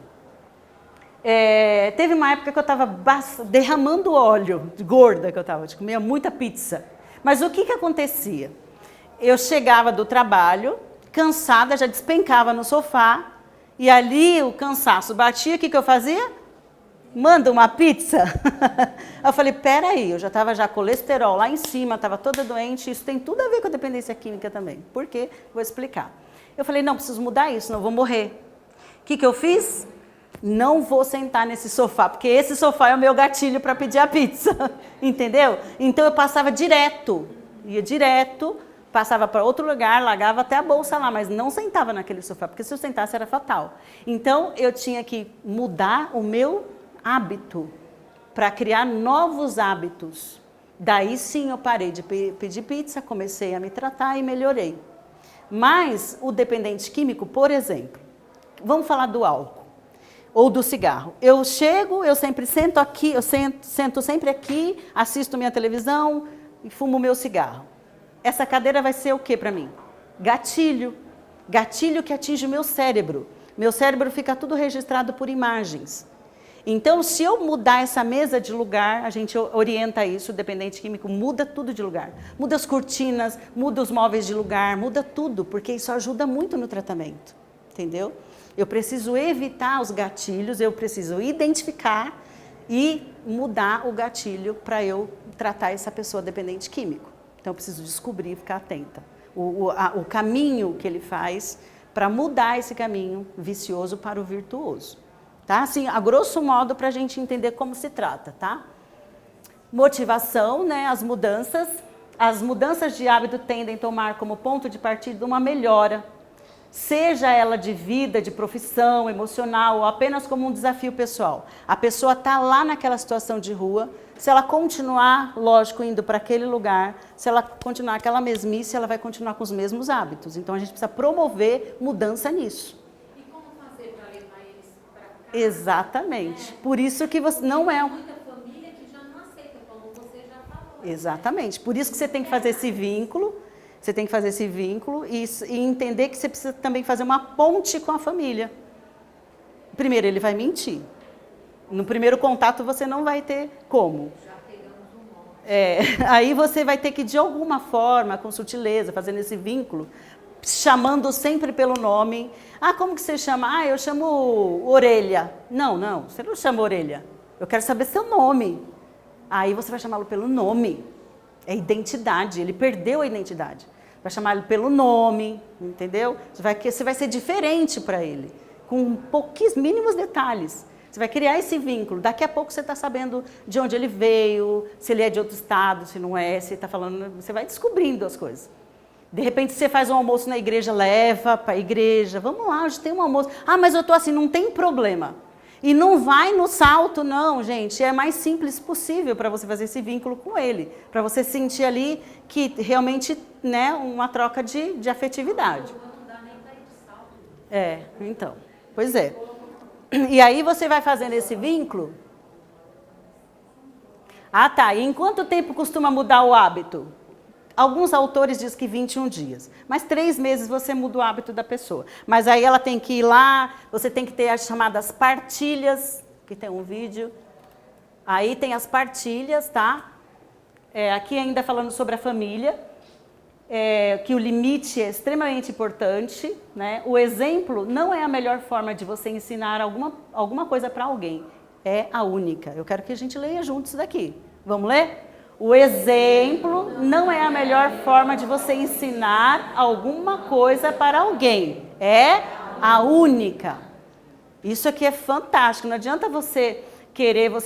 teve uma época que eu estava derramando óleo, gorda que eu estava, comia muita pizza. Mas o que acontecia? Eu chegava do trabalho, cansada, já despencava no sofá, e ali o cansaço batia, o que eu fazia? Manda uma pizza. Eu falei, peraí, eu já estava colesterol lá em cima, estava toda doente, isso tem tudo a ver com a dependência química também. Por quê? Vou explicar. Eu falei, não, preciso mudar isso, senão eu vou morrer. O que eu fiz? Não vou sentar nesse sofá, porque esse sofá é o meu gatilho para pedir a pizza, entendeu? Então eu passava direto, ia direto, passava para outro lugar, largava até a bolsa lá, mas não sentava naquele sofá, porque se eu sentasse era fatal. Então eu tinha que mudar o meu hábito para criar novos hábitos. Daí sim eu parei de pedir pizza, comecei a me tratar e melhorei. Mas o dependente químico, por exemplo, vamos falar do álcool. Ou do cigarro. Eu chego, eu sempre sento aqui, eu sento sempre aqui, assisto minha televisão e fumo meu cigarro. Essa cadeira vai ser o que para mim? Gatilho. Gatilho que atinge o meu cérebro. Meu cérebro fica tudo registrado por imagens. Então, se eu mudar essa mesa de lugar, a gente orienta isso, o dependente químico muda tudo de lugar. Muda as cortinas, muda os móveis de lugar, muda tudo, porque isso ajuda muito no tratamento. Entendeu? Eu preciso evitar os gatilhos, eu preciso identificar e mudar o gatilho para eu tratar essa pessoa dependente químico. Então, eu preciso descobrir e ficar atenta. O caminho que ele faz para mudar esse caminho vicioso para o virtuoso. Tá? Assim, a grosso modo, para a gente entender como se trata, tá? Motivação, né? As mudanças de hábito tendem a tomar como ponto de partida uma melhora, seja ela de vida, de profissão, emocional, ou apenas como um desafio pessoal. A pessoa está lá naquela situação de rua, se ela continuar, lógico, indo para aquele lugar, se ela continuar aquela mesmice, ela vai continuar com os mesmos hábitos. Então, a gente precisa promover mudança nisso. E como fazer para levar eles para cá? Exatamente. Por isso que você não é... Muita família que já não aceita, como você já falou. Exatamente. Por isso que você tem que fazer esse vínculo. Você tem que fazer esse vínculo e entender que você precisa também fazer uma ponte com a família. Primeiro, ele vai mentir. No primeiro contato, você não vai ter como. Já pegamos um nome. Aí você vai ter que, de alguma forma, com sutileza, fazendo esse vínculo, chamando sempre pelo nome. Ah, como que você chama? Ah, eu chamo Orelha. Não, você não chama Orelha. Eu quero saber seu nome. Aí você vai chamá-lo pelo nome. É identidade, ele perdeu a identidade. Vai chamar ele pelo nome, entendeu? Você vai ser diferente para ele, com pouquíssimos mínimos detalhes. Você vai criar esse vínculo. Daqui a pouco você está sabendo de onde ele veio, se ele é de outro estado, se não é, se está falando. Você vai descobrindo as coisas. De repente você faz um almoço na igreja, leva para a igreja. Vamos lá, hoje tem um almoço. Ah, mas eu estou assim, não tem problema. E não vai no salto, não, gente. É mais simples possível para você fazer esse vínculo com ele. Para você sentir ali que realmente, né, uma troca de afetividade. Não dá nem para ir de salto. Então. Pois é. E aí você vai fazendo esse vínculo. Ah, tá. E em quanto tempo costuma mudar o hábito? Alguns autores dizem que 21 dias. Mas 3 meses você muda o hábito da pessoa. Mas aí ela tem que ir lá, você tem que ter as chamadas partilhas Aqui tem um vídeo. Aí tem as partilhas, tá? Aqui ainda falando sobre a família, que o limite é extremamente importante, né? O exemplo não é a melhor forma de você ensinar alguma coisa para alguém, é a única. Eu quero que a gente leia juntos isso daqui. Vamos ler? O exemplo não é a melhor forma de você ensinar alguma coisa para alguém, é a única. Isso aqui é fantástico, não adianta você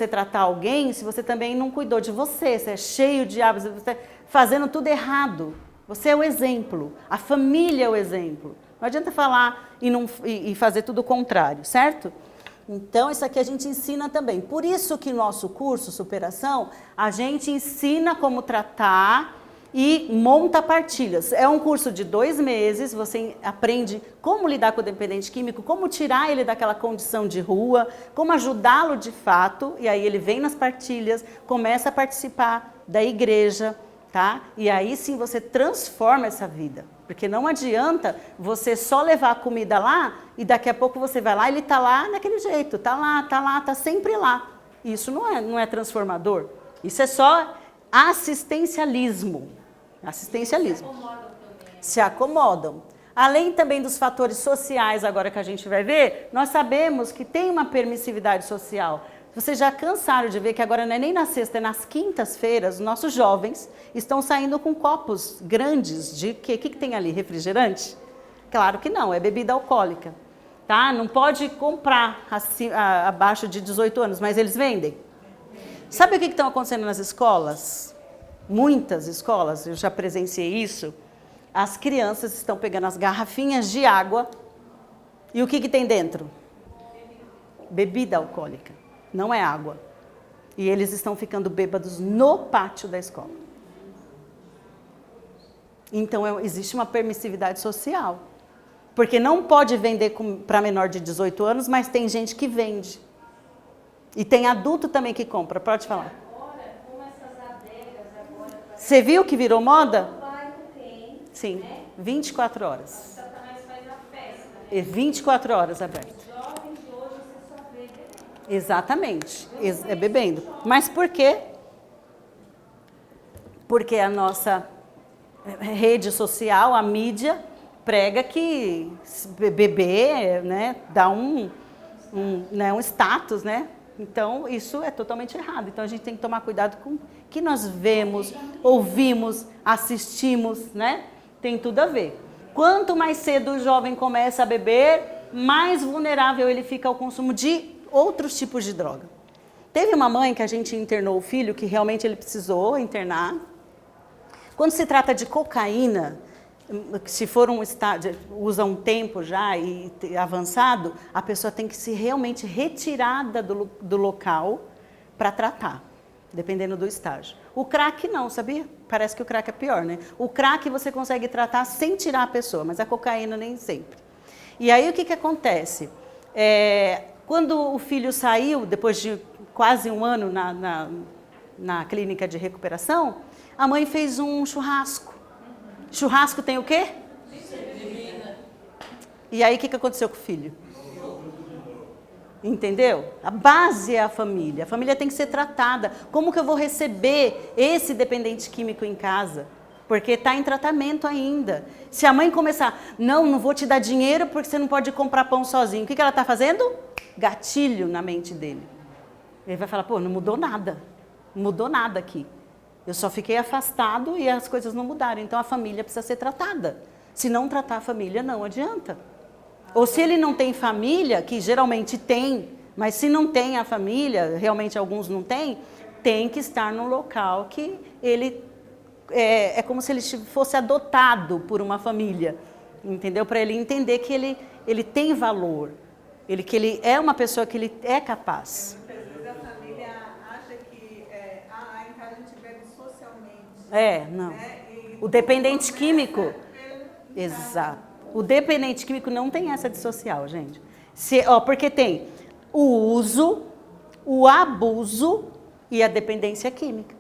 tratar alguém se você também não cuidou de você, você é cheio de hábitos, você está fazendo tudo errado. Você é o exemplo, a família é o exemplo. Não adianta falar e fazer tudo o contrário, certo? Então, isso aqui a gente ensina também. Por isso que nosso curso, Superação, a gente ensina como tratar e monta partilhas. É um curso de 2 meses, você aprende como lidar com o dependente químico, como tirar ele daquela condição de rua, como ajudá-lo de fato, e aí ele vem nas partilhas, começa a participar da igreja, tá? E aí sim você transforma essa vida. Porque não adianta você só levar a comida lá e daqui a pouco você vai lá e ele está lá daquele jeito, está sempre lá. Isso não é transformador. Isso é só assistencialismo. Assistencialismo. Se acomodam. Além também dos fatores sociais, agora que a gente vai ver, nós sabemos que tem uma permissividade social. Vocês já cansaram de ver que agora não é nem na sexta, é nas quintas-feiras, nossos jovens estão saindo com copos grandes de quê? O que tem ali? Refrigerante? Claro que não, é bebida alcoólica. Tá? Não pode comprar assim, abaixo de 18 anos, mas eles vendem. Sabe o que está acontecendo nas escolas? Muitas escolas, eu já presenciei isso. As crianças estão pegando as garrafinhas de água e o que tem dentro? Bebida alcoólica. Não é água. E eles estão ficando bêbados no pátio da escola. Então, existe uma permissividade social. Porque não pode vender para menor de 18 anos, mas tem gente que vende. E tem adulto também que compra. Pode falar. Você viu que virou moda? Sim, 24 horas. E 24 horas aberto. Exatamente, é bebendo. Mas por quê? Porque a nossa rede social, a mídia, prega que beber, né, dá um status, né? Então, isso é totalmente errado. Então, a gente tem que tomar cuidado com o que nós vemos, ouvimos, assistimos, né? Tem tudo a ver. Quanto mais cedo o jovem começa a beber, mais vulnerável ele fica ao consumo de outros tipos de droga. Teve uma mãe que a gente internou o filho, que realmente ele precisou internar. Quando se trata de cocaína, se for um estágio, usa um tempo já e avançado, a pessoa tem que ser realmente retirada do local para tratar, dependendo do estágio. O crack não, sabia? Parece que o crack é pior, né? O crack você consegue tratar sem tirar a pessoa, mas a cocaína nem sempre. E aí o que acontece? Quando o filho saiu, depois de quase um ano na clínica de recuperação, a mãe fez um churrasco. Churrasco tem o quê? E aí o que aconteceu com o filho? Entendeu? A base é a família. A família tem que ser tratada. Como que eu vou receber esse dependente químico em casa? Porque está em tratamento ainda. Se a mãe começar, não vou te dar dinheiro porque você não pode comprar pão sozinho. O que ela está fazendo? Gatilho na mente dele. Ele vai falar, pô, não mudou nada. Não mudou nada aqui. Eu só fiquei afastado e as coisas não mudaram. Então, a família precisa ser tratada. Se não tratar a família, não adianta. Ou se ele não tem família, que geralmente tem, mas se não tem a família, realmente alguns não têm, tem que estar num local que ele... É como se ele fosse adotado por uma família, entendeu? Para ele entender que ele tem valor, que ele é uma pessoa que ele é capaz. Muitas vezes a família acha que em casa a gente bebe socialmente. Não. Né? O dependente químico, exato. O dependente químico não tem essa de social, gente. Porque tem o uso, o abuso e a dependência química.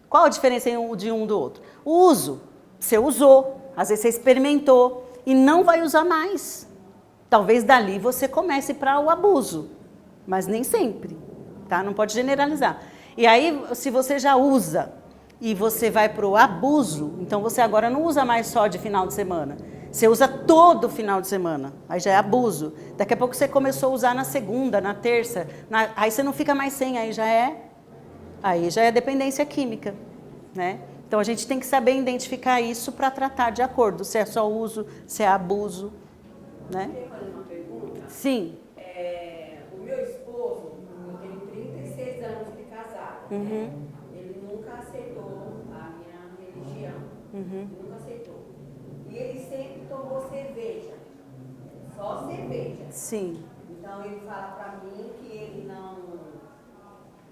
Qual a diferença de um do outro? O uso. Você usou, às vezes você experimentou e não vai usar mais. Talvez dali você comece para o abuso. mas nem sempre, tá? Não pode generalizar. E aí, se você já usa e você vai para o abuso, então você agora não usa mais só de final de semana. Você usa todo final de semana, aí já é abuso. Daqui a pouco você começou a usar na segunda, na terça, aí você não fica mais sem, aí já é dependência química, né? Então a gente tem que saber identificar isso para tratar de acordo, se é só uso, se é abuso, né? Eu queria fazer uma pergunta. Sim. O meu esposo, eu tenho 36 anos de casado, né? Ele nunca aceitou a minha religião, nunca aceitou. E ele sempre tomou cerveja, só cerveja. Sim. Então ele fala pra mim que ele não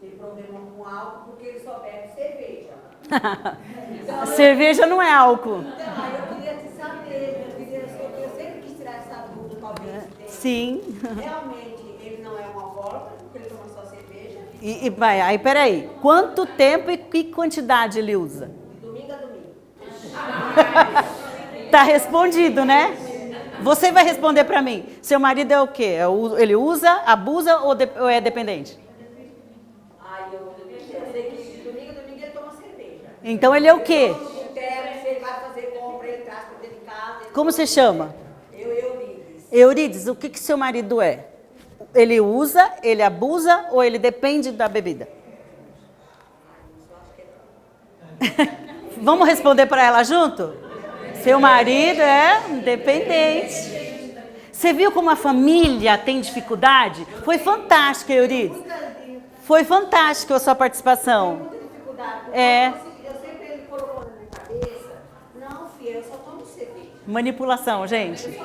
tem problema com álcool porque ele só bebe cerveja. Então, Cerveja não é álcool. Então, aí eu queria te saber, eu sempre quis tirar essa dúvida, talvez dele. Sim. Realmente ele não é um alcoólatra, porque ele toma só cerveja, E vai, aí peraí, quanto tempo e que quantidade ele usa? de domingo a domingo. Tá respondido, né? Você vai responder para mim. Seu marido é o quê? Ele usa, abusa ou é dependente? Aí eu sei que de domingo a domingo ele toma cerveja. Então ele é o quê? Se ele vai fazer compra, ele traz para dentro de casa. Como você chama? Eurides. Eurides, o que seu marido é? Ele usa, ele abusa ou ele depende da bebida? Vamos responder para ela junto? Seu marido é dependente. Você viu como a família tem dificuldade? Foi fantástico, Eurides. Foi fantástico a sua participação. Muita dificuldade. Porque É. eu sempre ele colocou na minha cabeça, não, filha, eu só tomo cerveja. Manipulação, gente.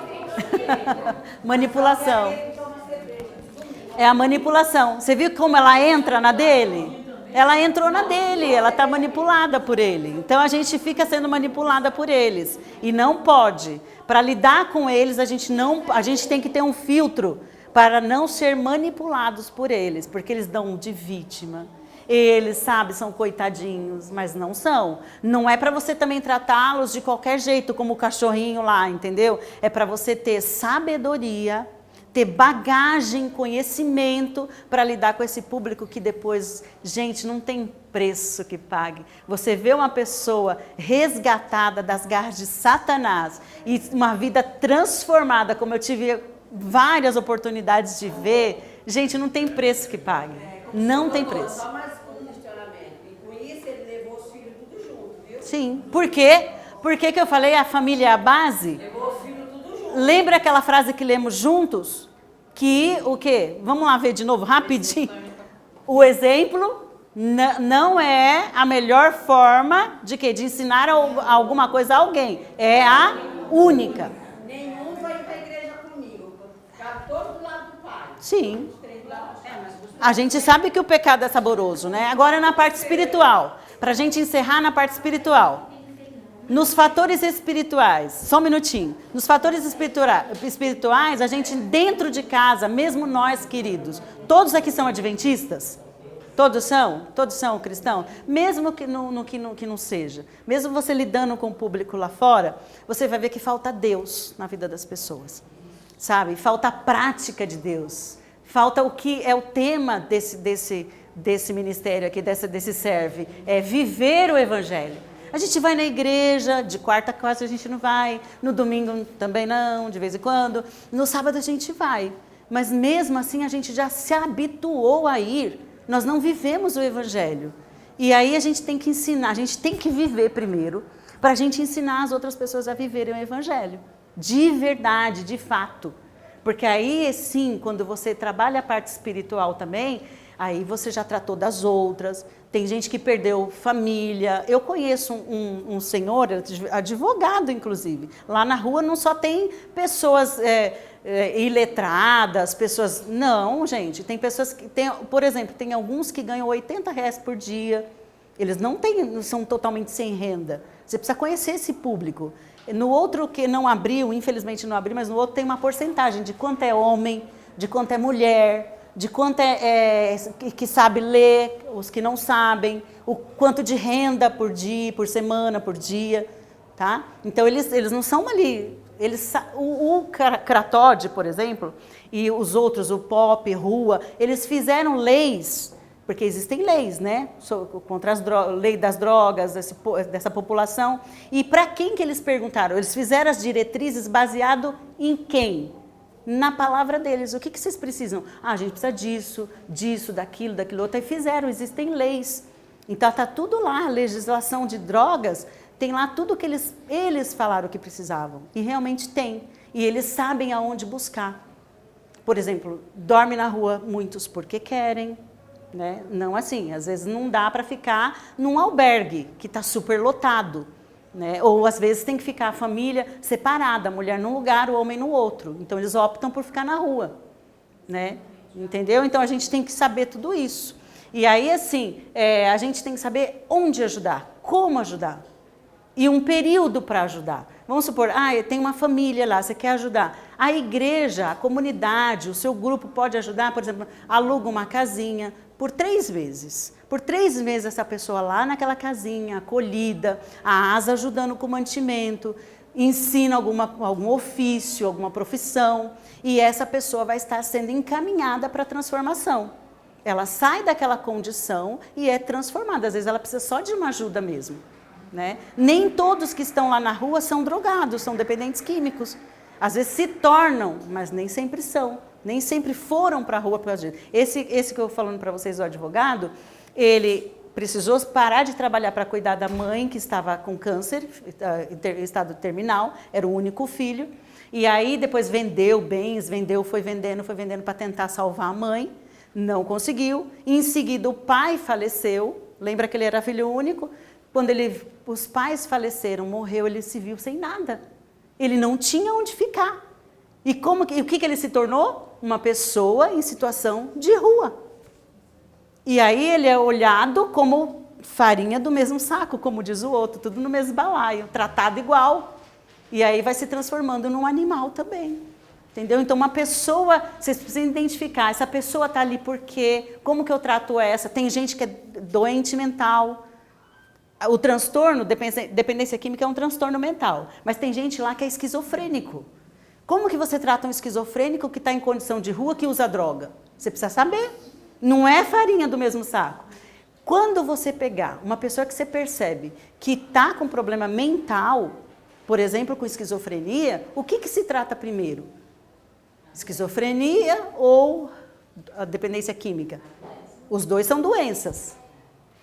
Manipulação. Ele toma cerveja. É a manipulação. Você viu como ela entra na dele? Ela entrou na dele, ela está manipulada por ele. Então a gente fica sendo manipulada por eles. E não pode. Para lidar com eles, a gente tem que ter um filtro para não ser manipulados por eles, porque eles dão de vítima. Eles, sabe, são coitadinhos, mas não são. Não é para você também tratá-los de qualquer jeito, como o cachorrinho lá, entendeu? É para você ter sabedoria, ter bagagem, conhecimento para lidar com esse público que depois, gente, não tem preço que pague. Você vê uma pessoa resgatada das garras de Satanás e uma vida transformada, como eu tive várias oportunidades de ver, gente, não tem preço que pague. Não tem preço. Só mais um questionamento. E com isso ele levou os filhos tudo junto, viu? Sim. Por quê? Por que eu falei a família é a base? Levou os filhos tudo junto. Lembra aquela frase que lemos juntos? Que o quê? Vamos lá ver de novo, rapidinho. O exemplo não é a melhor forma de quê? De ensinar alguma coisa a alguém. É a única. Nenhum vai ir para a igreja comigo. Ficar todos do lado do pai. Sim. A gente sabe que o pecado é saboroso, né? Agora na parte espiritual. Para a gente encerrar na parte espiritual. Nos fatores espirituais, só um minutinho. Nos fatores espirituais, a gente dentro de casa, mesmo nós queridos, todos aqui são adventistas? Todos são? Todos são cristãos? Mesmo que não seja. Mesmo você lidando com o público lá fora, você vai ver que falta Deus na vida das pessoas. Sabe? Falta a prática de Deus. Falta o que é o tema desse ministério aqui, desse serve. É viver o evangelho. A gente vai na igreja, de quarta quase a gente não vai, no domingo também não, de vez em quando, no sábado a gente vai. Mas mesmo assim a gente já se habituou a ir, nós não vivemos o evangelho. E aí a gente tem que ensinar, a gente tem que viver primeiro, para a gente ensinar as outras pessoas a viverem o evangelho, de verdade, de fato. Porque aí sim, quando você trabalha a parte espiritual também, aí você já tratou das outras. Tem gente que perdeu família. Eu conheço um senhor, advogado inclusive. Lá na rua não só tem pessoas iletradas, pessoas... Não, gente, tem pessoas que... por exemplo, tem alguns que ganham R$80 por dia. Eles não são totalmente sem renda. Você precisa conhecer esse público. No outro que não abriu, infelizmente não abriu, mas no outro tem uma porcentagem de quanto é homem, de quanto é mulher, de quanto que sabe ler, os que não sabem, o quanto de renda por dia, por semana, por dia, tá? Então eles não são ali O Kratód, por exemplo, e os outros, o POP, Rua, eles fizeram leis, porque existem leis, né, contra lei das drogas, dessa população. E para quem que eles perguntaram? Eles fizeram as diretrizes baseado em quem? Na palavra deles. O que vocês precisam? A gente precisa disso, daquilo outro. E fizeram, existem leis. Então está tudo lá, a legislação de drogas, tem lá tudo que eles falaram que precisavam. E realmente tem. E eles sabem aonde buscar. Por exemplo, dorme na rua muitos porque querem. Né? Não assim, às vezes não dá para ficar num albergue que está super lotado. Né? Ou às vezes tem que ficar a família separada, a mulher num lugar, o homem no outro. Então eles optam por ficar na rua. Né? Entendeu? Então a gente tem que saber tudo isso. E aí assim, a gente tem que saber onde ajudar, como ajudar. E um período para ajudar. Vamos supor, tem uma família lá, você quer ajudar. A igreja, a comunidade, o seu grupo pode ajudar, por exemplo, aluga uma casinha por 3 meses. Por 3 meses essa pessoa lá naquela casinha, acolhida, a ASA ajudando com mantimento, ensina algum ofício, alguma profissão, e essa pessoa vai estar sendo encaminhada para a transformação. Ela sai daquela condição e é transformada. Às vezes ela precisa só de uma ajuda mesmo. Né? Nem todos que estão lá na rua são drogados, são dependentes químicos. Às vezes se tornam, mas nem sempre são. Nem sempre foram para a rua por causa disso. Esse que eu estou falando para vocês, o advogado, ele precisou parar de trabalhar para cuidar da mãe que estava com câncer, em estado terminal, era o único filho. E aí depois vendeu bens, foi vendendo para tentar salvar a mãe. Não conseguiu. Em seguida o pai faleceu. Lembra que ele era filho único? Quando os pais faleceram, morreu, ele se viu sem nada. Ele não tinha onde ficar. E o que ele se tornou? Uma pessoa em situação de rua. E aí ele é olhado como farinha do mesmo saco, como diz o outro, tudo no mesmo balaio, tratado igual. E aí vai se transformando num animal também. Entendeu? Então uma pessoa, vocês precisam identificar, essa pessoa está ali por quê? Como que eu trato essa? Tem gente que é doente mental. O transtorno, dependência química é um transtorno mental, mas tem gente lá que é esquizofrênico. Como que você trata um esquizofrênico que está em condição de rua, que usa droga? Você precisa saber. Não é farinha do mesmo saco. Quando você pegar uma pessoa que você percebe que está com problema mental, por exemplo, com esquizofrenia, o que se trata primeiro? Esquizofrenia ou a dependência química? Os dois são doenças.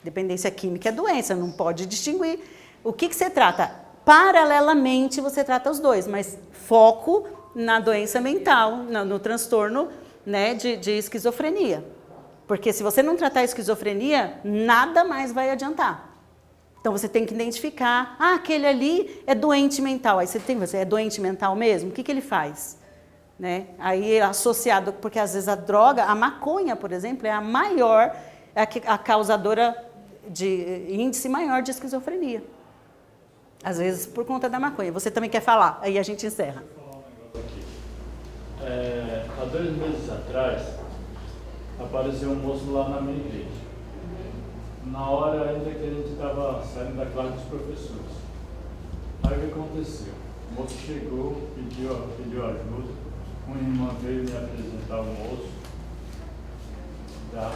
Dependência química é doença, não pode distinguir. O que você trata? Paralelamente você trata os dois, mas foco na doença mental, no transtorno, né, de esquizofrenia. Porque se você não tratar a esquizofrenia, nada mais vai adiantar. Então você tem que identificar, aquele ali é doente mental. Aí você é doente mental mesmo? O que ele faz? Né? Aí associado, porque às vezes a droga, a maconha, por exemplo, é a maior, a causadora de índice maior de esquizofrenia. Às vezes por conta da maconha. Você também quer falar? Aí a gente encerra. Vou falar um negócio aqui. Há 2 meses atrás, apareceu um moço lá na minha igreja. Na hora ainda que a gente estava saindo da classe dos professores. Aí o que aconteceu? O moço chegou, pediu ajuda. Uma irmã veio me apresentar o moço. Tá?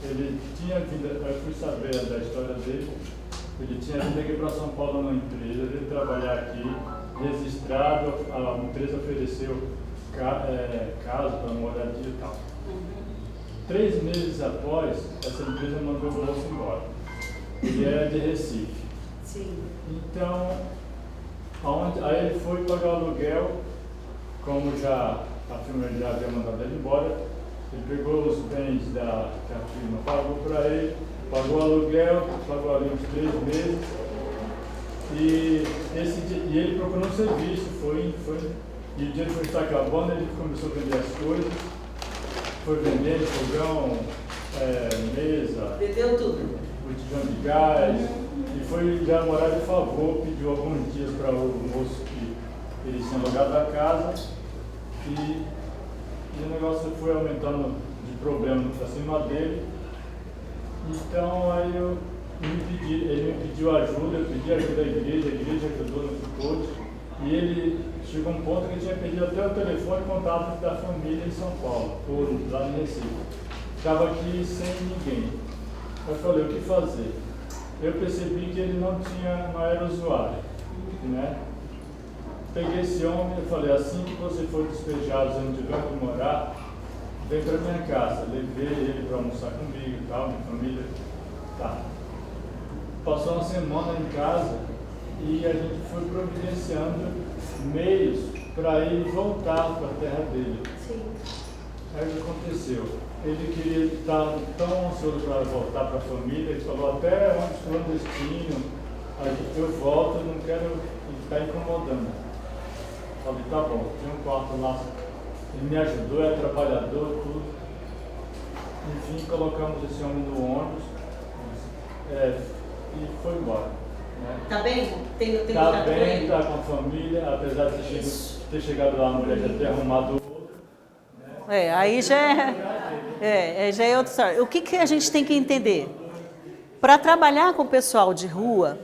Ele tinha vindo, eu fui saber da história dele, ele tinha vindo aqui para São Paulo numa empresa, veio trabalhar aqui, registrado, a empresa ofereceu casa para moradia e tal. 3 meses após, essa empresa mandou o moço embora. Ele era de Recife. Sim. Então, aí ele foi pagar o aluguel, como a firma já havia mandado ele embora. Ele pegou os bens que a firma pagou para ele, pagou o aluguel, pagou ali uns 3 meses. E ele procurou um serviço, e o dia que foi estar acabando, ele começou a vender as coisas, foi vendendo fogão, mesa, Vendeu tudo. botijão de gás, e foi já morar de favor, pediu alguns dias para o moço que ele tinha alugado a casa, e o negócio foi aumentando de problema para cima dele. Então aí ele me pediu ajuda, eu pedi ajuda à igreja, a igreja ajudou no que pôde, e ele chegou um ponto que ele tinha perdido até o telefone e contato da família em São Paulo, ou lá em Recife. Estava aqui sem ninguém. Eu falei, o que fazer? Eu percebi que ele não era usuário, né? Peguei esse homem e falei, assim que você for despejado, se não tiver onde morar, vem para minha casa. Levei ele para almoçar comigo e tal, minha família. Tá. Passou uma semana em casa e a gente foi providenciando meios para ele voltar para a terra dele. Sim. Aí o que aconteceu? Ele queria estar tão ansioso para voltar para a família, ele falou, até ônibus clandestino, eu volto, eu não quero ficar incomodando. Falei, tá bom, tem um quarto lá, ele me ajudou, é trabalhador, tudo. Enfim, colocamos esse homem no ônibus e foi embora. Né? Tá bem? Tem Tá bem, tá com a família, apesar de ter chegado lá, a mulher já ter arrumado outro. Né? Aí já já é outra história. O que a gente tem que entender? Para trabalhar com o pessoal de rua,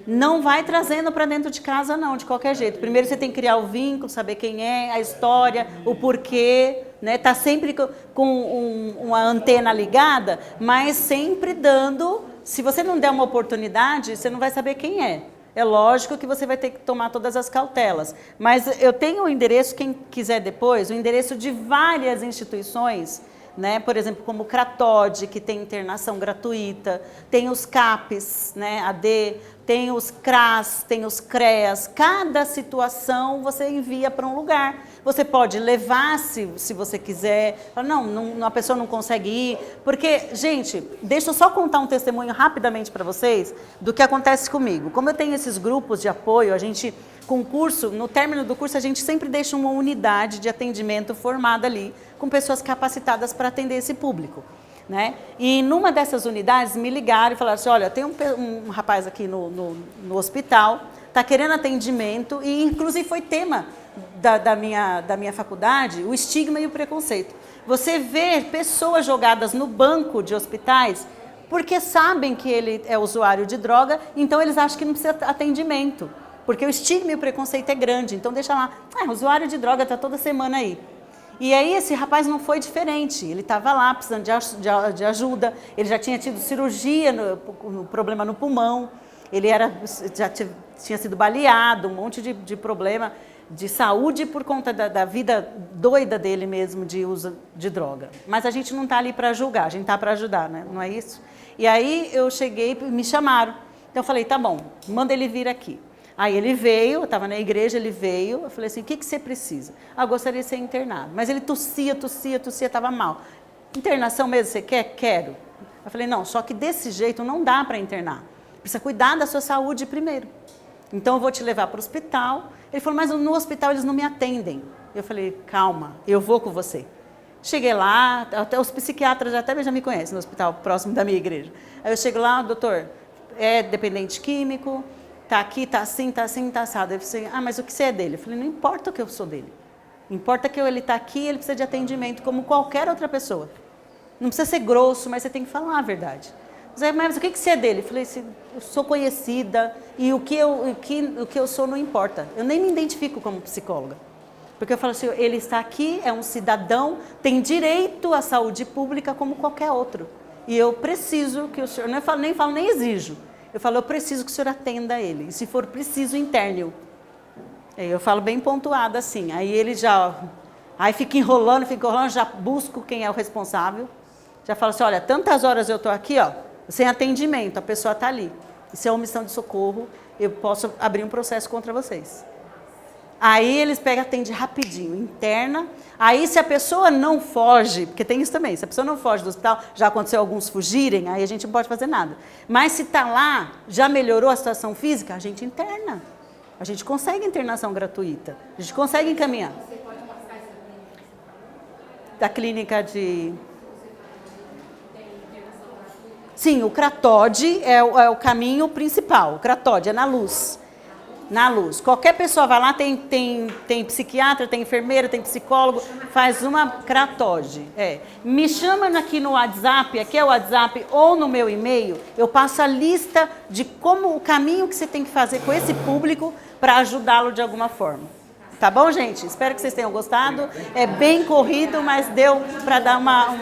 não vai trazendo para dentro de casa não, de qualquer jeito. Primeiro você tem que criar o vínculo, saber quem é, a história, o porquê, né? Tá sempre com uma antena ligada, mas sempre dando, se você não der uma oportunidade, você não vai saber quem é. É lógico que você vai ter que tomar todas as cautelas. Mas eu tenho o endereço, quem quiser depois, o endereço de várias instituições, né? Por exemplo, como o Cratod, que tem internação gratuita, tem os CAPs, né? AD, tem os CRAS, tem os CREAS. Cada situação você envia para um lugar. Você pode levar se você quiser. Não, a pessoa não consegue ir. Porque, gente, deixa eu só contar um testemunho rapidamente para vocês do que acontece comigo. Como eu tenho esses grupos de apoio, a gente, com o curso, no término do curso, a gente sempre deixa uma unidade de atendimento formada ali, com pessoas capacitadas para atender esse público. Né? E numa dessas unidades me ligaram e falaram assim, olha, tem um rapaz aqui no hospital, está querendo atendimento, e inclusive foi tema da minha faculdade, o estigma e o preconceito. Você vê pessoas jogadas no banco de hospitais porque sabem que ele é usuário de droga, então eles acham que não precisa atendimento, porque o estigma e o preconceito é grande, então deixa lá, usuário de droga está toda semana aí. E aí esse rapaz não foi diferente, ele estava lá precisando de ajuda, ele já tinha tido cirurgia, no problema no pulmão, ele já tinha sido baleado, um monte de problema de saúde por conta da vida doida dele mesmo de uso de droga. Mas a gente não está ali para julgar, a gente está para ajudar, né? Não é isso? E aí eu cheguei, me chamaram, então eu falei, tá bom, manda ele vir aqui. Aí ele veio, eu estava na igreja, ele veio, eu falei assim, o que você precisa? Eu gostaria de ser internado. Mas ele tossia, estava mal. Internação mesmo, você quer? Quero. Eu falei, não, só que desse jeito não dá para internar. Precisa cuidar da sua saúde primeiro. Então eu vou te levar para o hospital. Ele falou, mas no hospital eles não me atendem. Eu falei, calma, eu vou com você. Cheguei lá, até os psiquiatras já me conhecem no hospital próximo da minha igreja. Aí eu chego lá, doutor, é dependente químico, tá aqui, tá assim, tá assado. Ele falou assim, mas o que você é dele? Eu falei, não importa o que eu sou dele. Importa que ele está aqui, ele precisa de atendimento como qualquer outra pessoa. Não precisa ser grosso, mas você tem que falar a verdade. Mas o que você é dele? Eu falei assim, eu sou conhecida e o que eu sou não importa. Eu nem me identifico como psicóloga. Porque eu falo assim, ele está aqui, é um cidadão, tem direito à saúde pública como qualquer outro. E eu preciso que o senhor, nem exijo. Eu falo, eu preciso que o senhor atenda ele. E se for preciso, interne-o. Eu falo bem pontuada assim. Aí ele aí fica enrolando, já busco quem é o responsável. Já falo assim, olha, tantas horas eu estou aqui, ó, sem atendimento, a pessoa está ali. Isso é omissão de socorro, eu posso abrir um processo contra vocês. Aí eles pegam, atende rapidinho, interna. Aí se a pessoa não foge, porque tem isso também, se a pessoa não foge do hospital, já aconteceu alguns fugirem, aí a gente não pode fazer nada. Mas se está lá, já melhorou a situação física, a gente interna. A gente consegue internação gratuita, a gente consegue encaminhar. Você pode passar essa clínica? Da clínica de... Tem internação gratuita? Sim, o Cratod é o caminho principal, o Cratod é na Luz. Na Luz. Qualquer pessoa vai lá, tem psiquiatra, tem enfermeira, tem psicólogo, faz uma Cratod. Me chama aqui no WhatsApp, aqui é o WhatsApp, ou no meu e-mail, eu passo a lista de o caminho que você tem que fazer com esse público para ajudá-lo de alguma forma. Tá bom, gente? Espero que vocês tenham gostado. É bem corrido, mas deu para dar uma